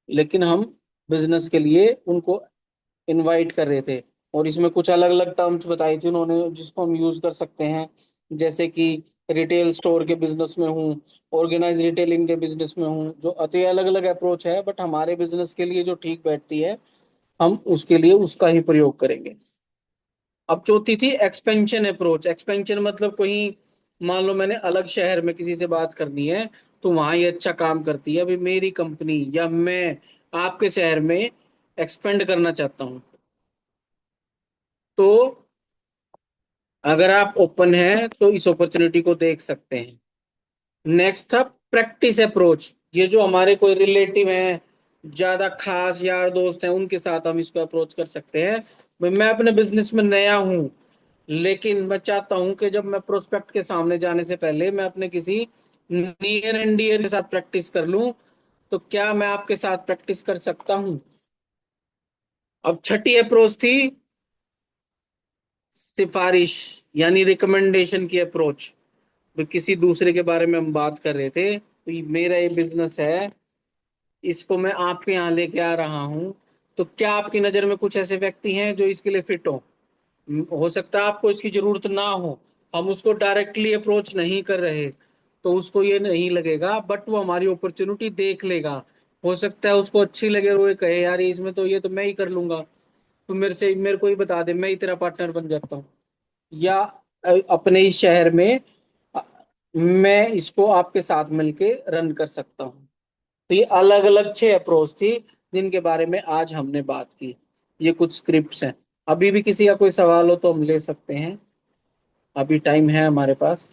लेकिन हम बिजनेस के लिए उनको इनवाइट कर रहे थे। और इसमें कुछ अलग अलग टर्म्स बताई थी उन्होंने जिसको हम यूज कर सकते हैं, जैसे कि रिटेल स्टोर के बिजनेस में हूँ, ऑर्गेनाइज रिटेलिंग के बिजनेस में हूँ, जो अति अलग अलग अप्रोच है, बट हमारे बिजनेस के लिए जो ठीक बैठती है हम उसके लिए उसका ही प्रयोग करेंगे। अब चौथी थी एक्सपेंशन अप्रोच। एक्सपेंशन मतलब कहीं, मान लो मैंने अलग शहर में किसी से बात करनी है, तो वहां ये अच्छा काम करती है, अभी मेरी कंपनी या मैं आपके शहर में एक्सपेंड करना चाहता हूँ, तो अगर आप ओपन हैं तो इस अपॉर्चुनिटी को देख सकते हैं। नेक्स्ट था प्रैक्टिस अप्रोच। ये जो हमारे कोई रिलेटिव हैं, ज्यादा खास यार दोस्त हैं, उनके साथ हम इसको अप्रोच कर सकते हैं। भाई मैं अपने बिजनेस में नया हूँ, लेकिन मैं चाहता हूं कि जब मैं प्रोस्पेक्ट के सामने जाने से पहले मैं अपने किसी नियर एंड डियर के साथ प्रैक्टिस कर लूं, तो क्या मैं आपके साथ प्रैक्टिस कर सकता हूं? अब छठी अप्रोच थी सिफारिश, यानी रिकमेंडेशन की अप्रोच। किसी दूसरे के बारे में हम बात कर रहे थे, तो ये मेरा ये बिजनेस है, इसको मैं आपके यहाँ लेके आ रहा हूँ, तो क्या आपकी नजर में कुछ ऐसे व्यक्ति हैं जो इसके लिए फिट हो सकता है आपको इसकी जरूरत ना हो, हम उसको डायरेक्टली अप्रोच नहीं कर रहे, तो उसको ये नहीं लगेगा, बट वो हमारी अपॉर्चुनिटी देख लेगा। हो सकता है उसको अच्छी लगे और वो ये कहे यार इसमें तो ये तो मैं ही कर लूंगा, तो मेरे को ही बता दे, मैं ही तेरा पार्टनर बन जाता हूँ। या अपने ही शहर में अ, मैं इसको आपके साथ मिलके रन कर सकता हूँ। तो ये अलग अलग 6 अप्रोच थी जिनके बारे में आज हमने बात की। ये कुछ स्क्रिप्ट्स हैं। अभी भी किसी का कोई सवाल हो तो हम ले सकते हैं, अभी टाइम है हमारे पास।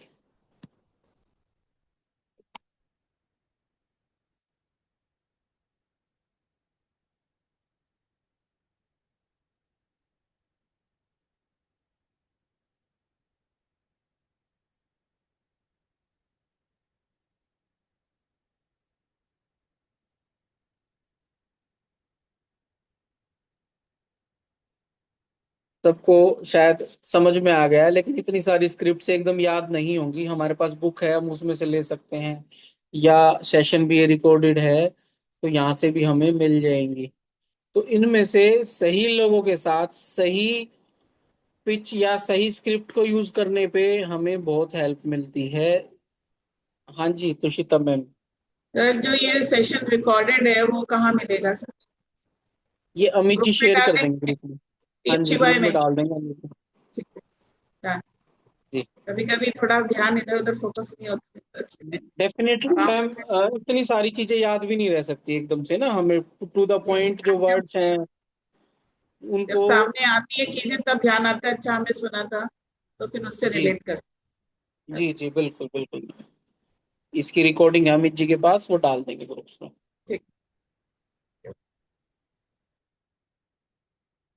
सबको शायद समझ में आ गया है, लेकिन इतनी सारी स्क्रिप्ट से एकदम याद नहीं होंगी। हमारे पास बुक है, हम उसमें से ले सकते हैं, या सेशन भी रिकॉर्डेड है, तो यहाँ से भी हमें मिल जाएंगी। तो इनमें से सही लोगों के साथ सही पिच या सही स्क्रिप्ट को यूज करने पे हमें बहुत हेल्प मिलती है। हाँ जी तुषिता मैम। सर जो ये सेशन रिकॉर्डेड है वो कहाँ मिलेगा सर? ये अमित ग्रुप जी में शेयर कर देंगे डालेंगे? ग्रुप में। हाँ जी टीची ग्रुप बाय में में? डाल देंगे अमित जी। जी कभी कभी थोड़ा ध्यान इधर उधर फोकस नहीं होता है। डेफिनेटली आराम मैम। से इतनी सारी चीजें याद भी नहीं रह सकती एकदम से ना, हमें टू द पॉइंट जो जब वर्ड्स हैं जब उनको। सामने आती है चीजें तब ध्यान आता है, अच्छा हमें सुना था, तो फिर उससे जी रिलेट कर। जी जी बिल्कुल बिल्कुल। इसकी रिकॉर्डिंग है अमित जी के पास, वो डाल देंगे ग्रुप्स में। ठीक।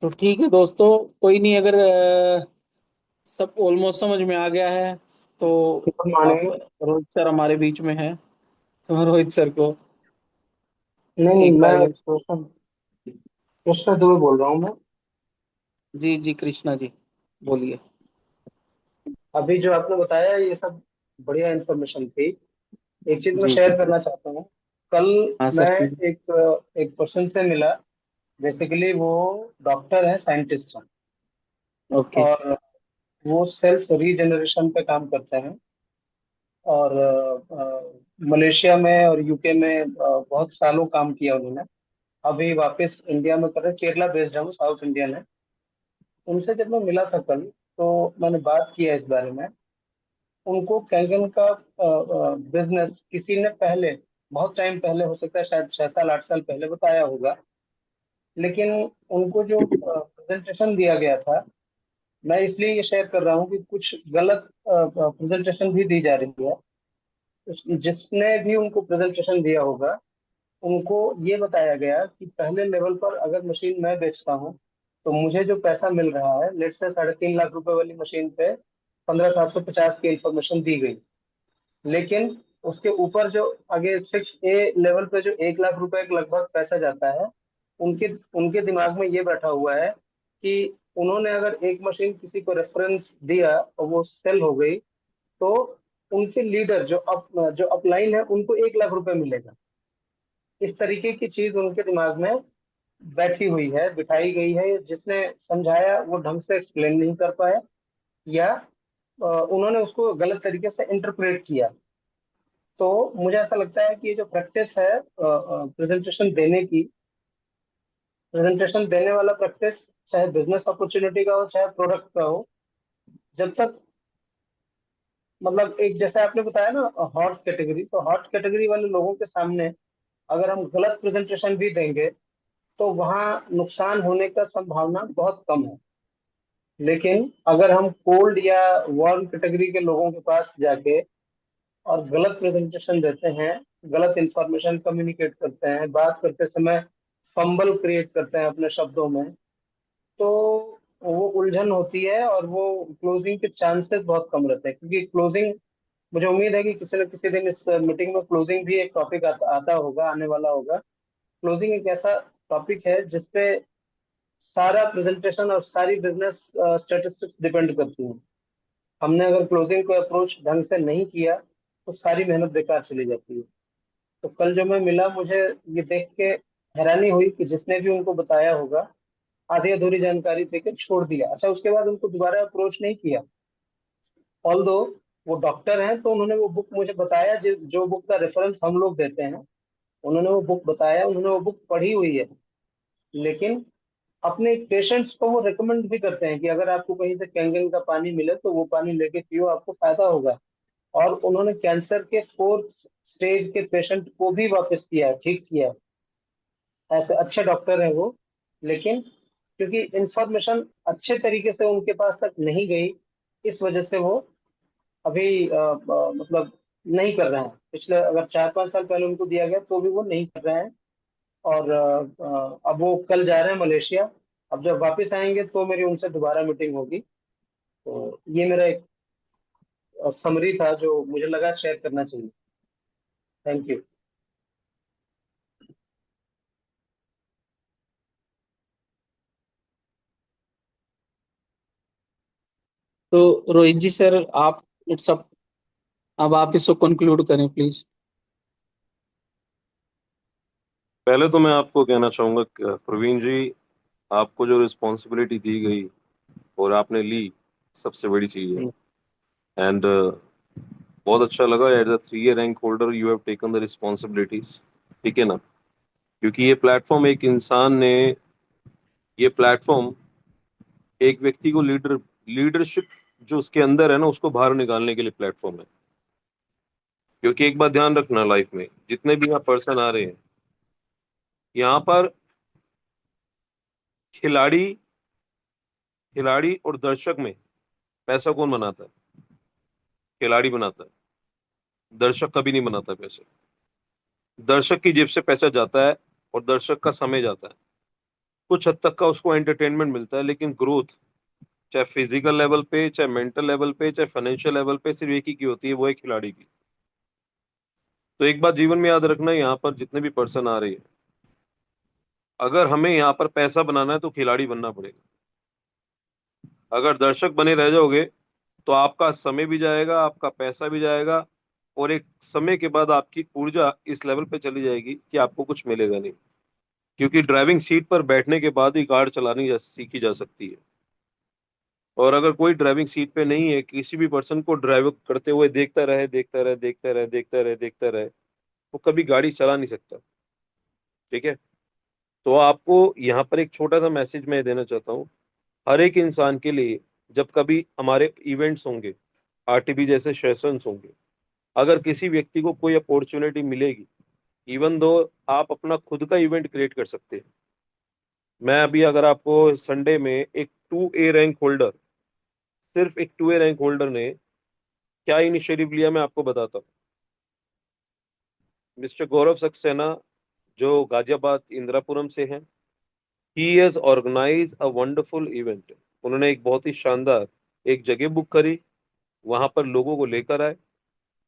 तो ठीक है दोस्तों, कोई नहीं, अगर सब ऑलमोस्ट समझ में आ गया है तो गुड अब मॉर्निंग। रोहित सर हमारे बीच में है, तो रोहित सर को नहीं नहीं, एक बार मैं उसको। कृष्णा दुबे बोल रहा हूँ मैं। जी जी कृष्णा जी बोलिए। अभी जो आपने बताया ये सब बढ़िया इन्फॉर्मेशन थी। एक चीज मैं जी शेयर जी। करना चाहता हूँ। कल हाँ मैं सर। एक एक पर्सन से मिला। बेसिकली वो डॉक्टर है, साइंटिस्ट है, ओके। और वो सेल्स रीजनरेशन पे काम करते हैं। और मलेशिया में और यूके में बहुत सालों काम किया उन्होंने। अभी वापस इंडिया में कर रहे, केरला बेस्ड है वो, साउथ इंडियन है। उनसे जब मैं मिला था कल, तो मैंने बात किया इस बारे में। उनको कैंगन का बिजनेस किसी ने पहले, बहुत टाइम पहले, हो सकता है शायद 6 साल 8 साल पहले बताया होगा। लेकिन उनको जो प्रेजेंटेशन दिया गया था, मैं इसलिए ये शेयर कर रहा हूँ कि कुछ गलत प्रेजेंटेशन भी दी जा रही है। जिसने भी उनको प्रेजेंटेशन दिया होगा, उनको ये बताया गया कि पहले लेवल पर अगर मशीन मैं बेचता हूँ, तो मुझे जो पैसा मिल रहा है, लेट से 3.5 लाख रुपए वाली मशीन पे 15,750 की इंफॉर्मेशन दी गई। लेकिन उसके ऊपर जो आगे 6A लेवल पे जो 1 लाख रुपए के लगभग पैसा जाता है, उनके उनके दिमाग में ये बैठा हुआ है कि उन्होंने अगर एक मशीन किसी को रेफरेंस दिया और वो सेल हो गई, तो उनके लीडर जो अपलाइन है उनको 1 लाख रुपए मिलेगा। इस तरीके की चीज उनके दिमाग में बैठी हुई है, बिठाई गई है। जिसने समझाया वो ढंग से एक्सप्लेन नहीं कर पाया, या उन्होंने उसको गलत तरीके से इंटरप्रेट किया। तो मुझे ऐसा लगता है कि ये जो प्रैक्टिस है प्रेजेंटेशन देने वाला प्रैक्टिस, चाहे बिजनेस अपॉर्चुनिटी का हो चाहे प्रोडक्ट का हो, जब तक, मतलब एक जैसे आपने बताया ना हॉट कैटेगरी, तो हॉट कैटेगरी वाले लोगों के सामने अगर हम गलत प्रेजेंटेशन भी देंगे, तो वहाँ नुकसान होने का संभावना बहुत कम है। लेकिन अगर हम कोल्ड या वार्म कैटेगरी के लोगों के पास जाके और गलत प्रेजेंटेशन देते हैं, गलत इंफॉर्मेशन कम्युनिकेट करते हैं, बात करते समय फंबल क्रिएट करते हैं अपने शब्दों में, तो वो उलझन होती है और वो क्लोजिंग के चांसेस बहुत कम रहते हैं। क्योंकि क्लोजिंग, मुझे उम्मीद है कि किसी न किसी दिन इस मीटिंग में क्लोजिंग भी एक टॉपिक आता होगा, आने वाला होगा। क्लोजिंग एक ऐसा टॉपिक है जिसपे सारा प्रेजेंटेशन और सारी बिजनेस स्टेटिस्टिक्स डिपेंड करती हैं। हमने अगर क्लोजिंग को अप्रोच ढंग से नहीं किया, तो सारी मेहनत बेकार चली जाती है। तो कल जो मैं मिला, मुझे ये देख के हैरानी हुई कि जिसने भी उनको बताया होगा, आधी अधूरी जानकारी देकर छोड़ दिया। अच्छा, उसके बाद उनको दोबारा अप्रोच नहीं किया। ऑल दो वो डॉक्टर हैं, तो उन्होंने वो बुक मुझे बताया, जो बुक का रेफरेंस हम लोग देते हैं, उन्होंने वो बुक बताया, उन्होंने वो बुक पढ़ी हुई है। लेकिन अपने पेशेंट्स को वो रिकमेंड भी करते हैं कि अगर आपको कहीं से कैंगन का पानी मिले तो वो पानी लेके पियो, आपको फायदा होगा। और उन्होंने कैंसर के 4th स्टेज के पेशेंट को भी वापस किया है, ठीक किया है। ऐसे अच्छे डॉक्टर हैं वो। लेकिन क्योंकि इंफॉर्मेशन अच्छे तरीके से उनके पास तक नहीं गई, इस वजह से वो अभी मतलब नहीं कर रहे हैं। पिछले अगर 4 5 साल पहले उनको दिया गया तो भी वो नहीं कर रहे हैं। और अब वो कल जा रहे हैं मलेशिया। अब जब वापस आएंगे तो मेरी उनसे दोबारा मीटिंग होगी। तो ये मेरा एक समरी था जो मुझे लगा शेयर करना चाहिए। Thank you. तो रोहित जी सर, आप सब, अब आप इसको कंक्लूड करें प्लीज। पहले तो मैं आपको कहना चाहूंगा कि, प्रवीण जी, आपको जो रिस्पॉन्सिबिलिटी दी गई और आपने ली, सबसे बड़ी चीज है। एंड बहुत अच्छा लगा, as a 3 year rank holder you have taken the responsibilities. ठीक है ना? क्योंकि ये प्लेटफॉर्म एक व्यक्ति को लीडरशिप जो उसके अंदर है ना, उसको बाहर निकालने के लिए प्लेटफॉर्म है। क्योंकि एक बात ध्यान रखना, लाइफ में जितने भी यहाँ पर्सन आ रहे हैं, यहाँ पर खिलाड़ी खिलाड़ी और दर्शक में पैसा कौन बनाता है? खिलाड़ी बनाता है। दर्शक कभी नहीं बनाता पैसे। दर्शक की जेब से पैसा जाता है और दर्शक का समय जाता है। कुछ हद तक का उसको एंटरटेनमेंट मिलता है, लेकिन ग्रोथ, चाहे फिजिकल लेवल पे, चाहे मेंटल लेवल पे, चाहे फाइनेंशियल लेवल पे, सिर्फ एक ही की होती है, वो है खिलाड़ी की। तो एक बात जीवन में याद रखना, यहाँ पर जितने भी पर्सन आ रहे हैं, अगर हमें यहाँ पर पैसा बनाना है तो खिलाड़ी बनना पड़ेगा। अगर दर्शक बने रह जाओगे तो आपका समय भी जाएगा, आपका पैसा भी जाएगा, और एक समय के बाद आपकी ऊर्जा इस लेवल पे चली जाएगी कि आपको कुछ मिलेगा नहीं। क्योंकि ड्राइविंग सीट पर बैठने के बाद ही कार चलानी सीखी जा सकती है। और अगर कोई ड्राइविंग सीट पे नहीं है, किसी भी पर्सन को ड्राइव करते हुए देखता रहे, देखता रहे, देखता रहे, देखता रहे, देखता रहे, वो कभी गाड़ी चला नहीं सकता। ठीक है? तो आपको यहाँ पर एक छोटा सा मैसेज मैं देना चाहता हूँ, हर एक इंसान के लिए। जब कभी हमारे इवेंट्स होंगे, आरटीबी जैसे सेशंस होंगे, अगर किसी व्यक्ति को कोई अपॉर्चुनिटी मिलेगी, इवन दो आप अपना खुद का इवेंट क्रिएट कर सकते हैं। मैं अभी अगर आपको संडे में एक 2A रैंक होल्डर, सिर्फ एक 2A रैंक होल्डर ने क्या इनिशिएटिव लिया, मैं आपको बताता हूँ। मिस्टर गौरव सक्सेना, जो गाजियाबाद इंदिरापुरम से हैं, he has organise a wonderful event. उन्होंने एक बहुत ही शानदार एक जगह बुक करी, वहां पर लोगों को लेकर आए।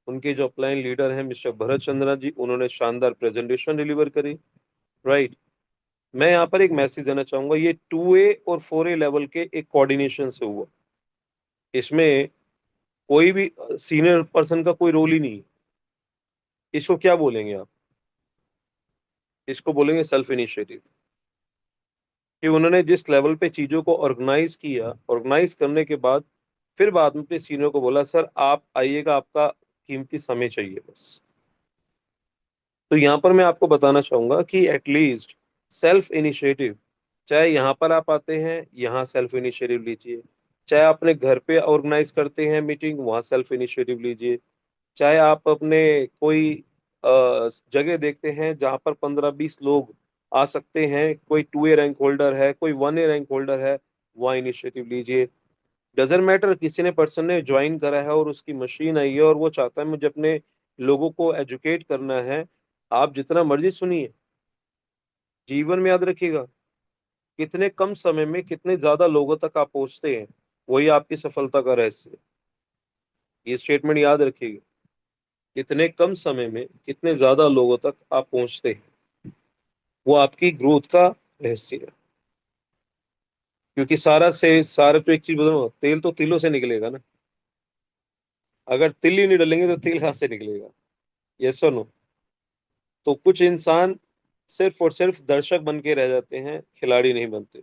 उनके जो अपलाइन लीडर हैं मिस्टर भरत चंद्रा जी, उन्होंने शानदार प्रेजेंटेशन डिलीवर करी। राइट? मैं यहाँ पर एक मैसेज देना चाहूंगा, ये 2A और 4A लेवल के एक कोऑर्डिनेशन से हुआ। इसमें कोई भी सीनियर पर्सन का कोई रोल ही नहीं है। इसको क्या बोलेंगे आप? इसको बोलेंगे सेल्फ इनिशिएटिव। कि उन्होंने जिस लेवल पे चीजों को ऑर्गेनाइज किया, ऑर्गेनाइज करने के बाद फिर बाद में अपने सीनियर को बोला, सर आप आइएगा, आपका कीमती समय चाहिए बस। तो यहाँ पर मैं आपको बताना चाहूंगा कि एटलीस्ट सेल्फ इनिशिएटिव, चाहे यहाँ पर आप आते हैं, यहाँ सेल्फ इनिशिएटिव लीजिए। चाहे अपने घर पे ऑर्गेनाइज करते हैं मीटिंग, वहाँ सेल्फ इनिशिएटिव लीजिए। चाहे आप अपने कोई जगह देखते हैं जहाँ पर 15-20 लोग आ सकते हैं, कोई 2A रैंक होल्डर है, कोई 1A रैंक होल्डर है, वहाँ इनिशिएटिव लीजिए। डजेंट मैटर, किसी ने पर्सन ने ज्वाइन करा है और उसकी मशीन आई है और वो चाहता है मुझे अपने लोगों को एजुकेट करना है, आप जितना मर्जी सुनिए। जीवन में याद रखिएगा, कितने कम समय में कितने ज्यादा लोगों तक आप पहुंचते हैं, वही आपकी सफलता का रहस्य है। ये स्टेटमेंट याद रखिएगा, कितने कम समय में कितने ज्यादा लोगों तक आप पहुंचते हैं, वो आपकी ग्रोथ का रहस्य है। क्योंकि सारा तो एक चीज बताऊं, तेल तो तिलों से निकलेगा ना। अगर तिल ही नहीं डलेंगे तो तेल कहाँ से निकलेगा? यस और नो? तो कुछ इंसान सिर्फ और सिर्फ दर्शक बन के रह जाते हैं, खिलाड़ी नहीं बनते।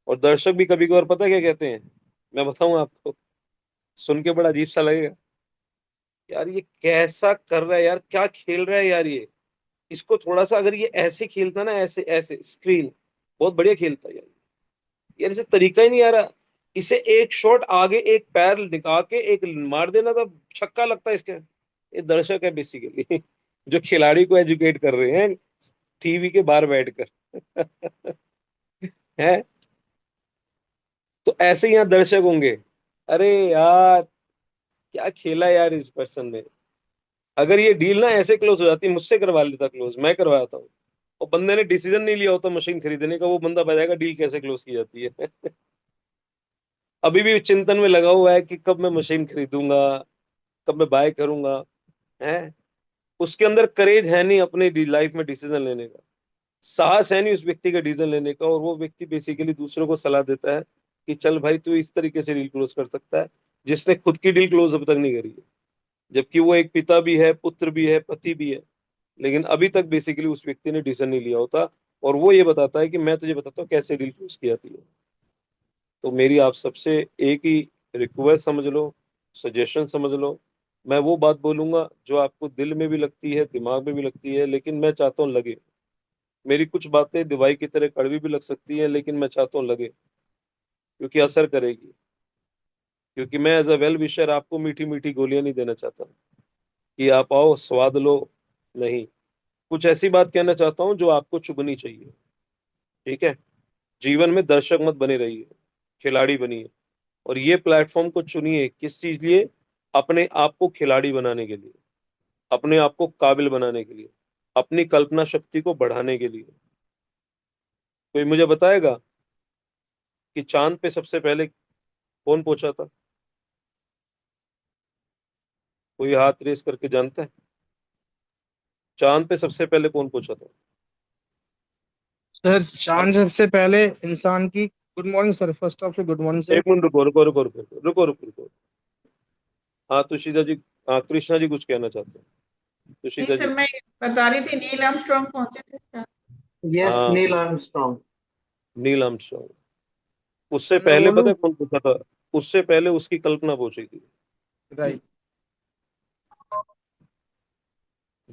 और दर्शक भी कभी कभार पता क्या कहते हैं, मैं बताऊं आपको, सुन के बड़ा अजीब सा लगेगा, यार ये कैसा कर रहा है, यार क्या खेल रहा है यार ये, इसको थोड़ा सा अगर ये ऐसे खेलता ना, ऐसे ऐसे स्क्रीन, बहुत बढ़िया खेलता यार। यार इसे तरीका ही नहीं आ रहा, इसे एक शॉट आगे एक पैर निकाल के एक मार देना तो छक्का लगता है इसके। ये दर्शक है बेसिकली जो खिलाड़ी को एजुकेट कर रहे हैं टीवी के बाहर बैठकर है। तो ऐसे ही यहाँ दर्शक होंगे, अरे यार क्या खेला यार इस पर्सन ने। अगर ये डील ना ऐसे क्लोज हो जाती, मुझसे करवा लेता क्लोज, मैं करवाता हूँ। और बंदे ने डिसीजन नहीं लिया होता मशीन खरीदने का, वो बंदा बताएगा डील कैसे क्लोज की जाती है अभी भी चिंतन में लगा हुआ है कि कब मैं मशीन खरीदूंगा, कब मैं बाय करूंगा। है, उसके अंदर करेज है नहीं अपने लाइफ में डिसीजन लेने का, साहस है नहीं उस व्यक्ति का डिसीजन लेने का, और वो व्यक्ति बेसिकली दूसरों को सलाह देता है कि चल भाई तू इस तरीके से डील क्लोज कर सकता है, जिसने खुद की डील क्लोज अब तक नहीं करी है। जबकि वो एक पिता भी है, पुत्र भी है, पति भी है। लेकिन अभी तक बेसिकली उस व्यक्ति ने डिसीजन नहीं लिया होता, और वो ये बताता है कि मैं तुझे बताता हूँ कैसे डील क्लोज की जाती है। तो मेरी आप सबसे एक ही रिक्वेस्ट समझ लो, सजेशन समझ लो, मैं वो बात बोलूंगा जो आपको दिल में भी लगती है, दिमाग में भी लगती है, लेकिन मैं चाहता हूँ लगे। मेरी कुछ बातें दवाई की तरह कड़वी भी लग सकती हैं, लेकिन मैं चाहता हूँ लगे, क्योंकि असर करेगी। क्योंकि मैं एज अ वेल विशर आपको मीठी मीठी गोलियां नहीं देना चाहता कि आप आओ स्वाद लो, नहीं। कुछ ऐसी बात कहना चाहता हूँ जो आपको चुभनी चाहिए। ठीक है? जीवन में दर्शक मत बने रहिए, खिलाड़ी बनिए। और ये प्लेटफॉर्म को चुनिए किस चीज लिए? अपने आप को खिलाड़ी बनाने के लिए, अपने आप को काबिल बनाने के लिए, अपनी कल्पना शक्ति को बढ़ाने के लिए। कोई मुझे बताएगा कि चांद पे सबसे पहले कौन पहुंचा था? कोई हाथ रेस करके जानता है? चांद पे सबसे पहले कौन पहुंचा था? सर चांद सबसे पहले इंसान की। Good morning sir, first of good morning sir. एक मिनट रुको रुको रुको रुको रुको रुको रुको। हाँ तुषिता जी, हाँ कृष्णा जी कुछ कहना चाहते हैं। नहीं तुषिता सर, जी। मैं बता रही थी नील आर्मस्ट्रांग पहुंचे थे क्या? यस, हाँ, नील आर्मस्ट्रॉन्ग। Neil Armstrong. उससे सर मैं पहले पता बोलूं? है कौन पूछा था? उससे पहले उसकी कल्पना पहुंची थी। राइट।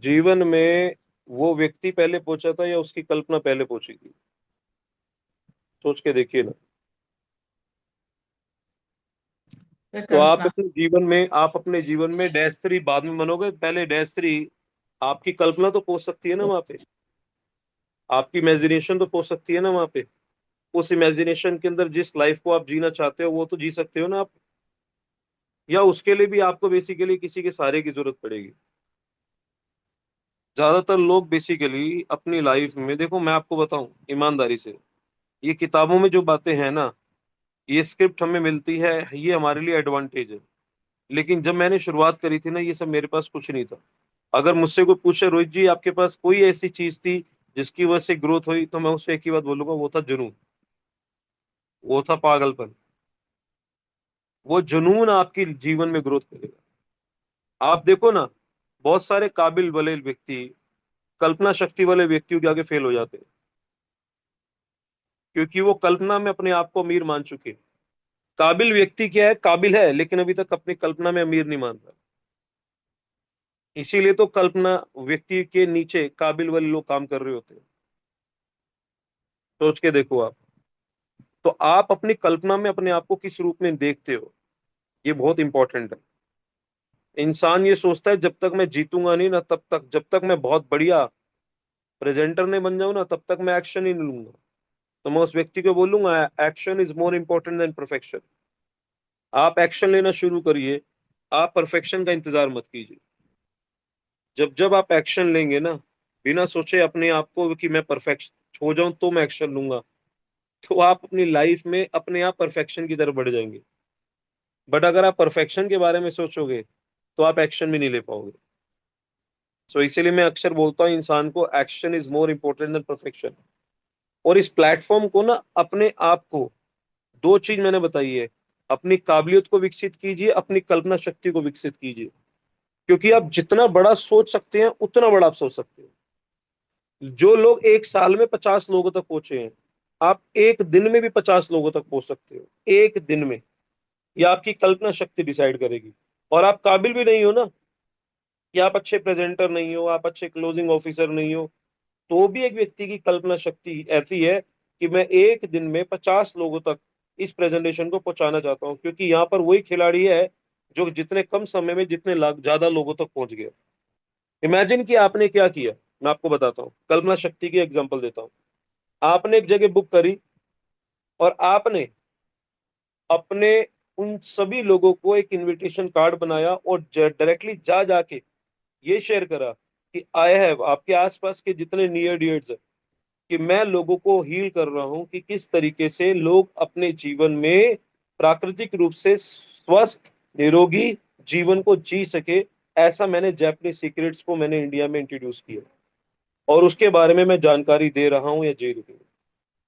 जीवन में वो व्यक्ति पहले पहुंचा था या उसकी कल्पना पहले पहुंची थी? सोच के देखिए ना। फिर तो आप कल्पना। अपने जीवन में, आप अपने जीवन में डैश थ्री बाद में बनोगे, पहले डैश थ्री। आपकी कल्पना तो पहुंच सकती है ना वहां पे, आपकी इमेजिनेशन तो पहुंच सकती है ना वहां पे। उस इमेजिनेशन के अंदर जिस लाइफ को आप जीना चाहते हो वो तो जी सकते हो ना आप। या उसके लिए भी आपको बेसिकली किसी के सहारे की जरूरत पड़ेगी? ज्यादातर लोग बेसिकली अपनी लाइफ में, देखो मैं आपको बताऊं ईमानदारी से, ये किताबों में जो बातें हैं ना, ये स्क्रिप्ट हमें मिलती है, ये हमारे लिए एडवांटेज है। लेकिन जब मैंने शुरुआत करी थी ना, ये सब मेरे पास कुछ नहीं था। अगर मुझसे कोई पूछे रोहित जी आपके पास कोई ऐसी चीज थी जिसकी वजह से ग्रोथ हुई, तो मैं उससे एक ही बात बोलूंगा, वो था जुनून, वो था पागलपन। वो जुनून आपकी जीवन में ग्रोथ करेगा। आप देखो ना, बहुत सारे काबिल वाले व्यक्ति कल्पना शक्ति वाले व्यक्तियों के आगे फेल हो जाते हैं, क्योंकि वो कल्पना में अपने आप को अमीर मान चुके हैं। काबिल व्यक्ति क्या है? काबिल है लेकिन अभी तक अपनी कल्पना में अमीर नहीं मान रहा। इसीलिए तो कल्पना व्यक्ति के नीचे काबिल वाले लोग काम कर रहे होते हैं। सोच के देखो आप। तो आप अपनी कल्पना में अपने आप को किस रूप में देखते हो, ये बहुत इंपॉर्टेंट है। इंसान ये सोचता है जब तक मैं जीतूंगा नहीं ना, तब तक, जब तक मैं बहुत बढ़िया प्रेजेंटर नहीं बन जाऊं ना, तब तक मैं एक्शन ही नहीं लूंगा। तो मैं उस व्यक्ति को बोलूंगा action is more important than perfection. आप एक्शन लेना शुरू करिए, आप परफेक्शन का इंतजार मत कीजिए। जब जब आप एक्शन लेंगे ना, बिना सोचे अपने आप को कि मैं परफेक्ट हो जाऊं तो मैं एक्शन लूंगा, तो आप अपनी लाइफ में अपने आप परफेक्शन की तरफ बढ़ जाएंगे। बट अगर आप परफेक्शन के बारे में सोचोगे तो आप एक्शन भी नहीं ले पाओगे। सो इसीलिए मैं अक्सर बोलता हूँ इंसान को action is more important than perfection. और इस प्लेटफॉर्म को ना, अपने आप को, दो चीज मैंने बताई है, अपनी काबिलियत को विकसित कीजिए, अपनी कल्पना शक्ति को विकसित कीजिए। क्योंकि आप जितना बड़ा सोच सकते हैं उतना बड़ा आप सोच सकते हैं। जो लोग एक साल में 50 लोगों तक पहुंचे हैं, आप एक दिन में भी 50 लोगों तक पहुंच सकते हो, एक दिन में। ये आपकी कल्पना शक्ति डिसाइड करेगी। और आप काबिल भी नहीं हो ना, कि आप अच्छे प्रेजेंटर नहीं हो, आप अच्छे क्लोजिंग ऑफिसर नहीं हो, तो भी एक व्यक्ति की कल्पना शक्ति ऐसी है कि मैं एक दिन में 50 लोगों तक इस प्रेजेंटेशन को पहुंचाना चाहता हूं। क्योंकि यहाँ पर वही खिलाड़ी है जो जितने कम समय में जितने लाख ज्यादा लोगों तक पहुंच गया। इमेजिन कि आपने क्या किया। मैं आपको बताता हूँ, कल्पना शक्ति की एग्जांपल देता हूँ। आपने एक जगह बुक करी, और आपने अपने उन सभी लोगों को एक इनविटेशन कार्ड बनाया, और डायरेक्टली जा जाके ये शेयर करा कि आई हैव, आपके आसपास के जितने नियर डियर्स है, कि मैं लोगों को हील कर रहा हूं कि किस तरीके से लोग अपने जीवन में प्राकृतिक रूप से स्वस्थ निरोगी जीवन को जी सके। ऐसा मैंने जापानीज सीक्रेट्स को मैंने इंडिया में इंट्रोड्यूस किया, और उसके बारे में मैं जानकारी दे रहा हूँ या दे रही हूँ।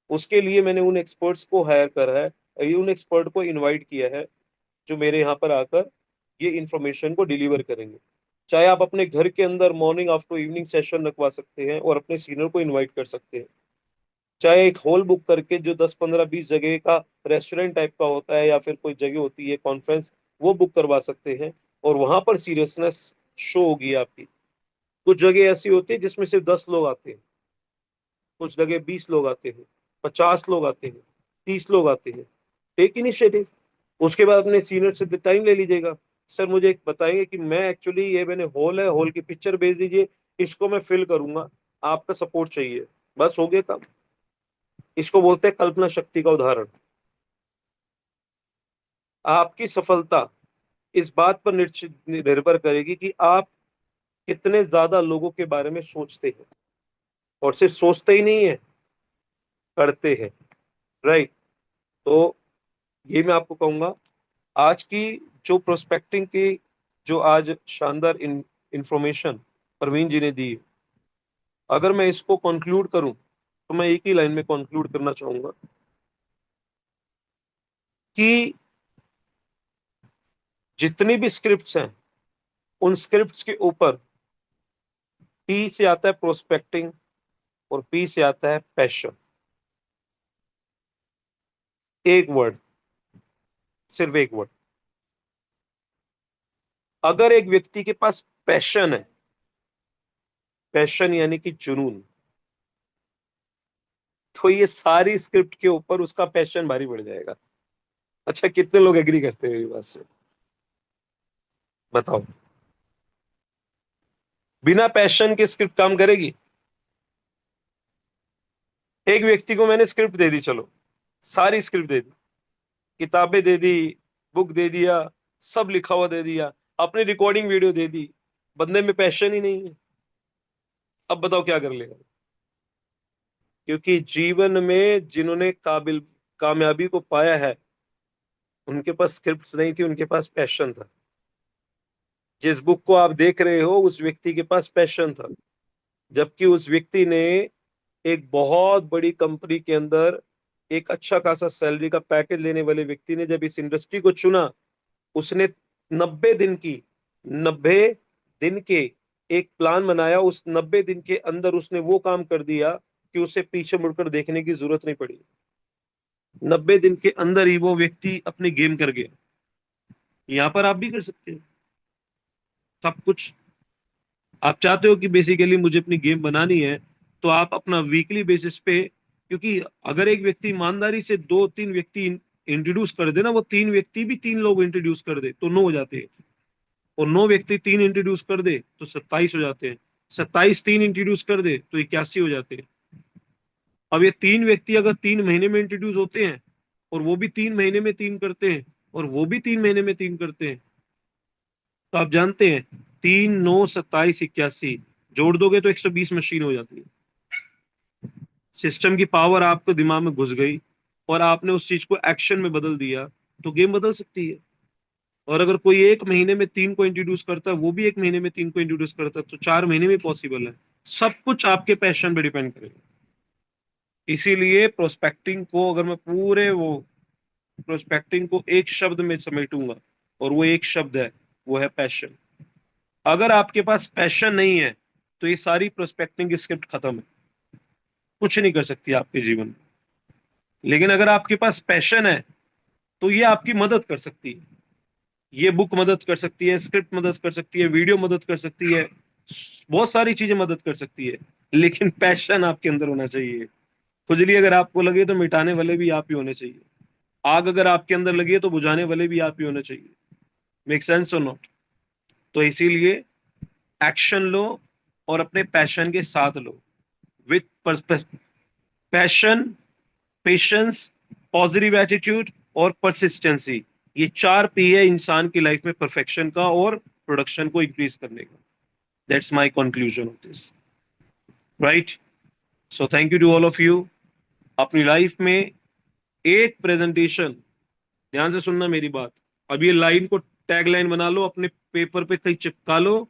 उसके लिए मैंने उन एक्सपर्ट्स को हायर करा है, उन एक्सपर्ट को इनवाइट किया है, जो मेरे यहाँ पर आकर ये इंफॉर्मेशन को डिलीवर करेंगे। चाहे आप अपने घर के अंदर मॉर्निंग आफ्टर इवनिंग सेशन रखवा सकते हैं और अपने सीनियर को इनवाइट कर सकते हैं। चाहे एक हॉल बुक करके जो 10 15 20 जगह का रेस्टोरेंट टाइप का होता है या फिर कोई जगह होती है कॉन्फ्रेंस, वो बुक करवा सकते हैं और वहां पर सीरियसनेस शो होगी आपकी। कुछ जगह ऐसी होती है जिसमें सिर्फ 10 लोग आते हैं, कुछ जगह 20 लोग आते हैं, 50 लोग आते हैं, 30 लोग आते हैं। Take initiative. उसके बाद अपने सीनियर से टाइम ले लीजिएगा। सर मुझे एक बताएंगे कि मैं एक्चुअली ये मैंने हॉल है, हॉल की पिक्चर भेज दीजिए, इसको मैं फिल करूंगा, आपका सपोर्ट चाहिए। बस हो गया काम। इसको बोलते हैं कल्पना शक्ति का उदाहरण। आपकी सफलता इस बात पर निर्भर करेगी कि आप कितने ज्यादा लोगों के बारे में सोचते हैं, और सिर्फ सोचते ही नहीं है, करते हैं। राइट। तो ये मैं आपको कहूंगा, आज की जो प्रोस्पेक्टिंग की जो आज शानदार इंफॉर्मेशन प्रवीण जी ने दी, अगर मैं इसको कंक्लूड करूं तो मैं एक ही लाइन में कंक्लूड करना चाहूंगा कि जितनी भी स्क्रिप्ट्स हैं, उन स्क्रिप्ट्स के ऊपर पी से आता है प्रोस्पेक्टिंग और पी से आता है पैशन। एक वर्ड, सिर्फ एक वर्ड। अगर एक व्यक्ति के पास पैशन है, पैशन यानी कि जुनून, तो ये सारी स्क्रिप्ट के ऊपर उसका पैशन भारी बढ़ जाएगा। अच्छा, कितने लोग एग्री करते हैं ये बात से? बताओ। बिना पैशन के स्क्रिप्ट काम करेगी? एक व्यक्ति को मैंने स्क्रिप्ट दे दी, चलो सारी स्क्रिप्ट दे दी, किताबें दे दी, बुक दे दिया, सब लिखा हुआ दे दिया, अपनी रिकॉर्डिंग वीडियो दे दी, बंदे में पैशन ही नहीं है। अब बताओ क्या कर लेगा? क्योंकि जीवन में जिन्होंने काबिल कामयाबी को पाया है, उनके पास स्क्रिप्ट्स नहीं थी, उनके पास पैशन था। जिस बुक को आप देख रहे हो, उस व्यक्ति के पास पैशन था, जबकि उस व्यक्ति ने एक बहुत बड़ी कंपनी के अंदर एक अच्छा खासा सैलरी का पैकेज लेने वाले व्यक्ति ने जब इस इंडस्ट्री को चुना, उसने 90 दिन के एक प्लान बनाया। उस 90 दिन के अंदर उसने वो काम कर दिया कि उसे पीछे मुड़कर देखने की जरूरत नहीं पड़ी। 90 दिन के अंदर ही वो व्यक्ति अपनी गेम कर गया। यहां पर आप भी कर सकते हैं सब कुछ। आप चाहते हो कि बेसिकली मुझे अपनी गेम बनानी है, तो आप अपना वीकली बेसिस पे, क्योंकि अगर एक व्यक्ति ईमानदारी से 2 3 व्यक्ति इंट्रोड्यूस कर दे ना, वो 3 व्यक्ति भी 3 लोग इंट्रोड्यूस कर दे तो 9 हो जाते हैं, और 9 व्यक्ति 3 इंट्रोड्यूस कर दे तो 27 हो जाते हैं, 27 3 इंट्रोड्यूस कर दे तो 81 हो जाते हैं। अब ये 3 व्यक्ति अगर 3 महीने में इंट्रोड्यूस होते हैं, और वो भी 3 महीने में 3 करते हैं, और वो भी 3 महीने में 3 करते हैं, तो आप जानते हैं 3 9 27 81 जोड़ दोगे तो 120 मशीन हो जाती है। सिस्टम की पावर आपके दिमाग में घुस गई और आपने उस चीज को एक्शन में बदल दिया, तो गेम बदल सकती है। और अगर कोई 1 महीने में 3 को इंट्रोड्यूस करता है, वो भी 1 महीने में 3 को इंट्रोड्यूस करता है, तो 4 महीने में पॉसिबल है। सब कुछ आपके पैशन पे डिपेंड करेगा। इसीलिए प्रोस्पेक्टिंग को, अगर मैं पूरे वो प्रोस्पेक्टिंग को एक शब्द में समेटूंगा, और वो एक शब्द है, वो है पैशन। अगर आपके पास पैशन नहीं है, तो ये सारी प्रोस्पेक्टिंग की स्क्रिप्ट खत्म है, कुछ नहीं कर सकती आपके जीवन में। लेकिन अगर आपके पास पैशन है, तो ये आपकी मदद कर सकती है। ये बुक मदद कर सकती है, स्क्रिप्ट मदद कर सकती है, वीडियो मदद कर सकती है, बहुत सारी चीजें मदद कर सकती है। लेकिन पैशन आपके अंदर होना चाहिए। खुजली अगर आपको लगे तो मिटाने वाले भी आप ही होने चाहिए। आग अगर आपके अंदर लगी है तो बुझाने वाले भी आप ही होने चाहिए। मेक सेंस और नॉट? तो इसीलिए एक्शन लो और अपने पैशन के साथ लो, with passion, patience, positive attitude और परसिस्टेंसी। ये 4 पी है इंसान की लाइफ में परफेक्शन का और प्रोडक्शन को इंक्रीज करने का। That's my conclusion of this. Right. So thank you to all of you. अपनी लाइफ में एक प्रेजेंटेशन, ध्यान से सुनना मेरी बात, अब ये लाइन को टैग लाइन बना लो, अपने पेपर पे कहीं चिपका लो।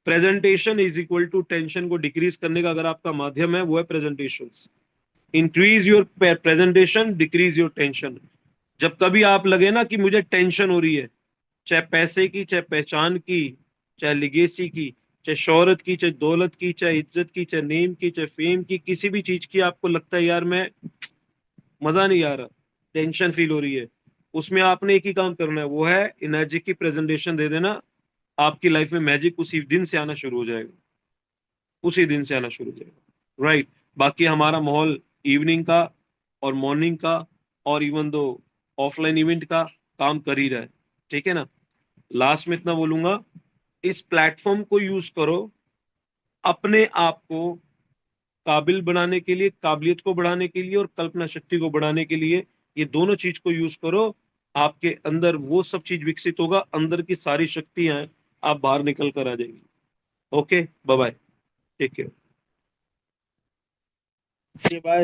Presentation is equal to tension को डिक्रीज करने का अगर आपका माध्यम है, वो है presentation. Increase your presentation, decrease your tension. जब कभी आप लगे ना कि मुझे टेंशन हो रही है, चाहे पैसे की, चाहे पहचान की, चाहे लिगेसी की, चाहे शोहरत की, चाहे दौलत की, चाहे इज्जत की, चाहे नेम की, चाहे फेम की, किसी भी चीज की आपको लगता है यार मैं मजा नहीं आ रहा, टेंशन फील हो रही है, उसमें आपने एक ही काम करना है, वो है एनर्जी की प्रेजेंटेशन दे देना। आपकी लाइफ में मैजिक उसी दिन से आना शुरू हो जाएगा, उसी दिन से आना शुरू हो जाएगा। राइट। बाकी हमारा माहौल इवनिंग का और मॉर्निंग का और इवन दो ऑफलाइन इवेंट का काम कर ही रहा है। ठीक है ना। लास्ट में इतना बोलूंगा, इस प्लेटफॉर्म को यूज करो अपने आप को काबिल बनाने के लिए, काबिलियत को बढ़ाने के लिए और कल्पना शक्ति को बढ़ाने के लिए। ये दोनों चीज को यूज करो, आपके अंदर वो सब चीज विकसित होगा, अंदर की सारी शक्तियां हैं, आप बाहर निकल कर आ जाएंगी। Okay, bye bye, take care. Bye.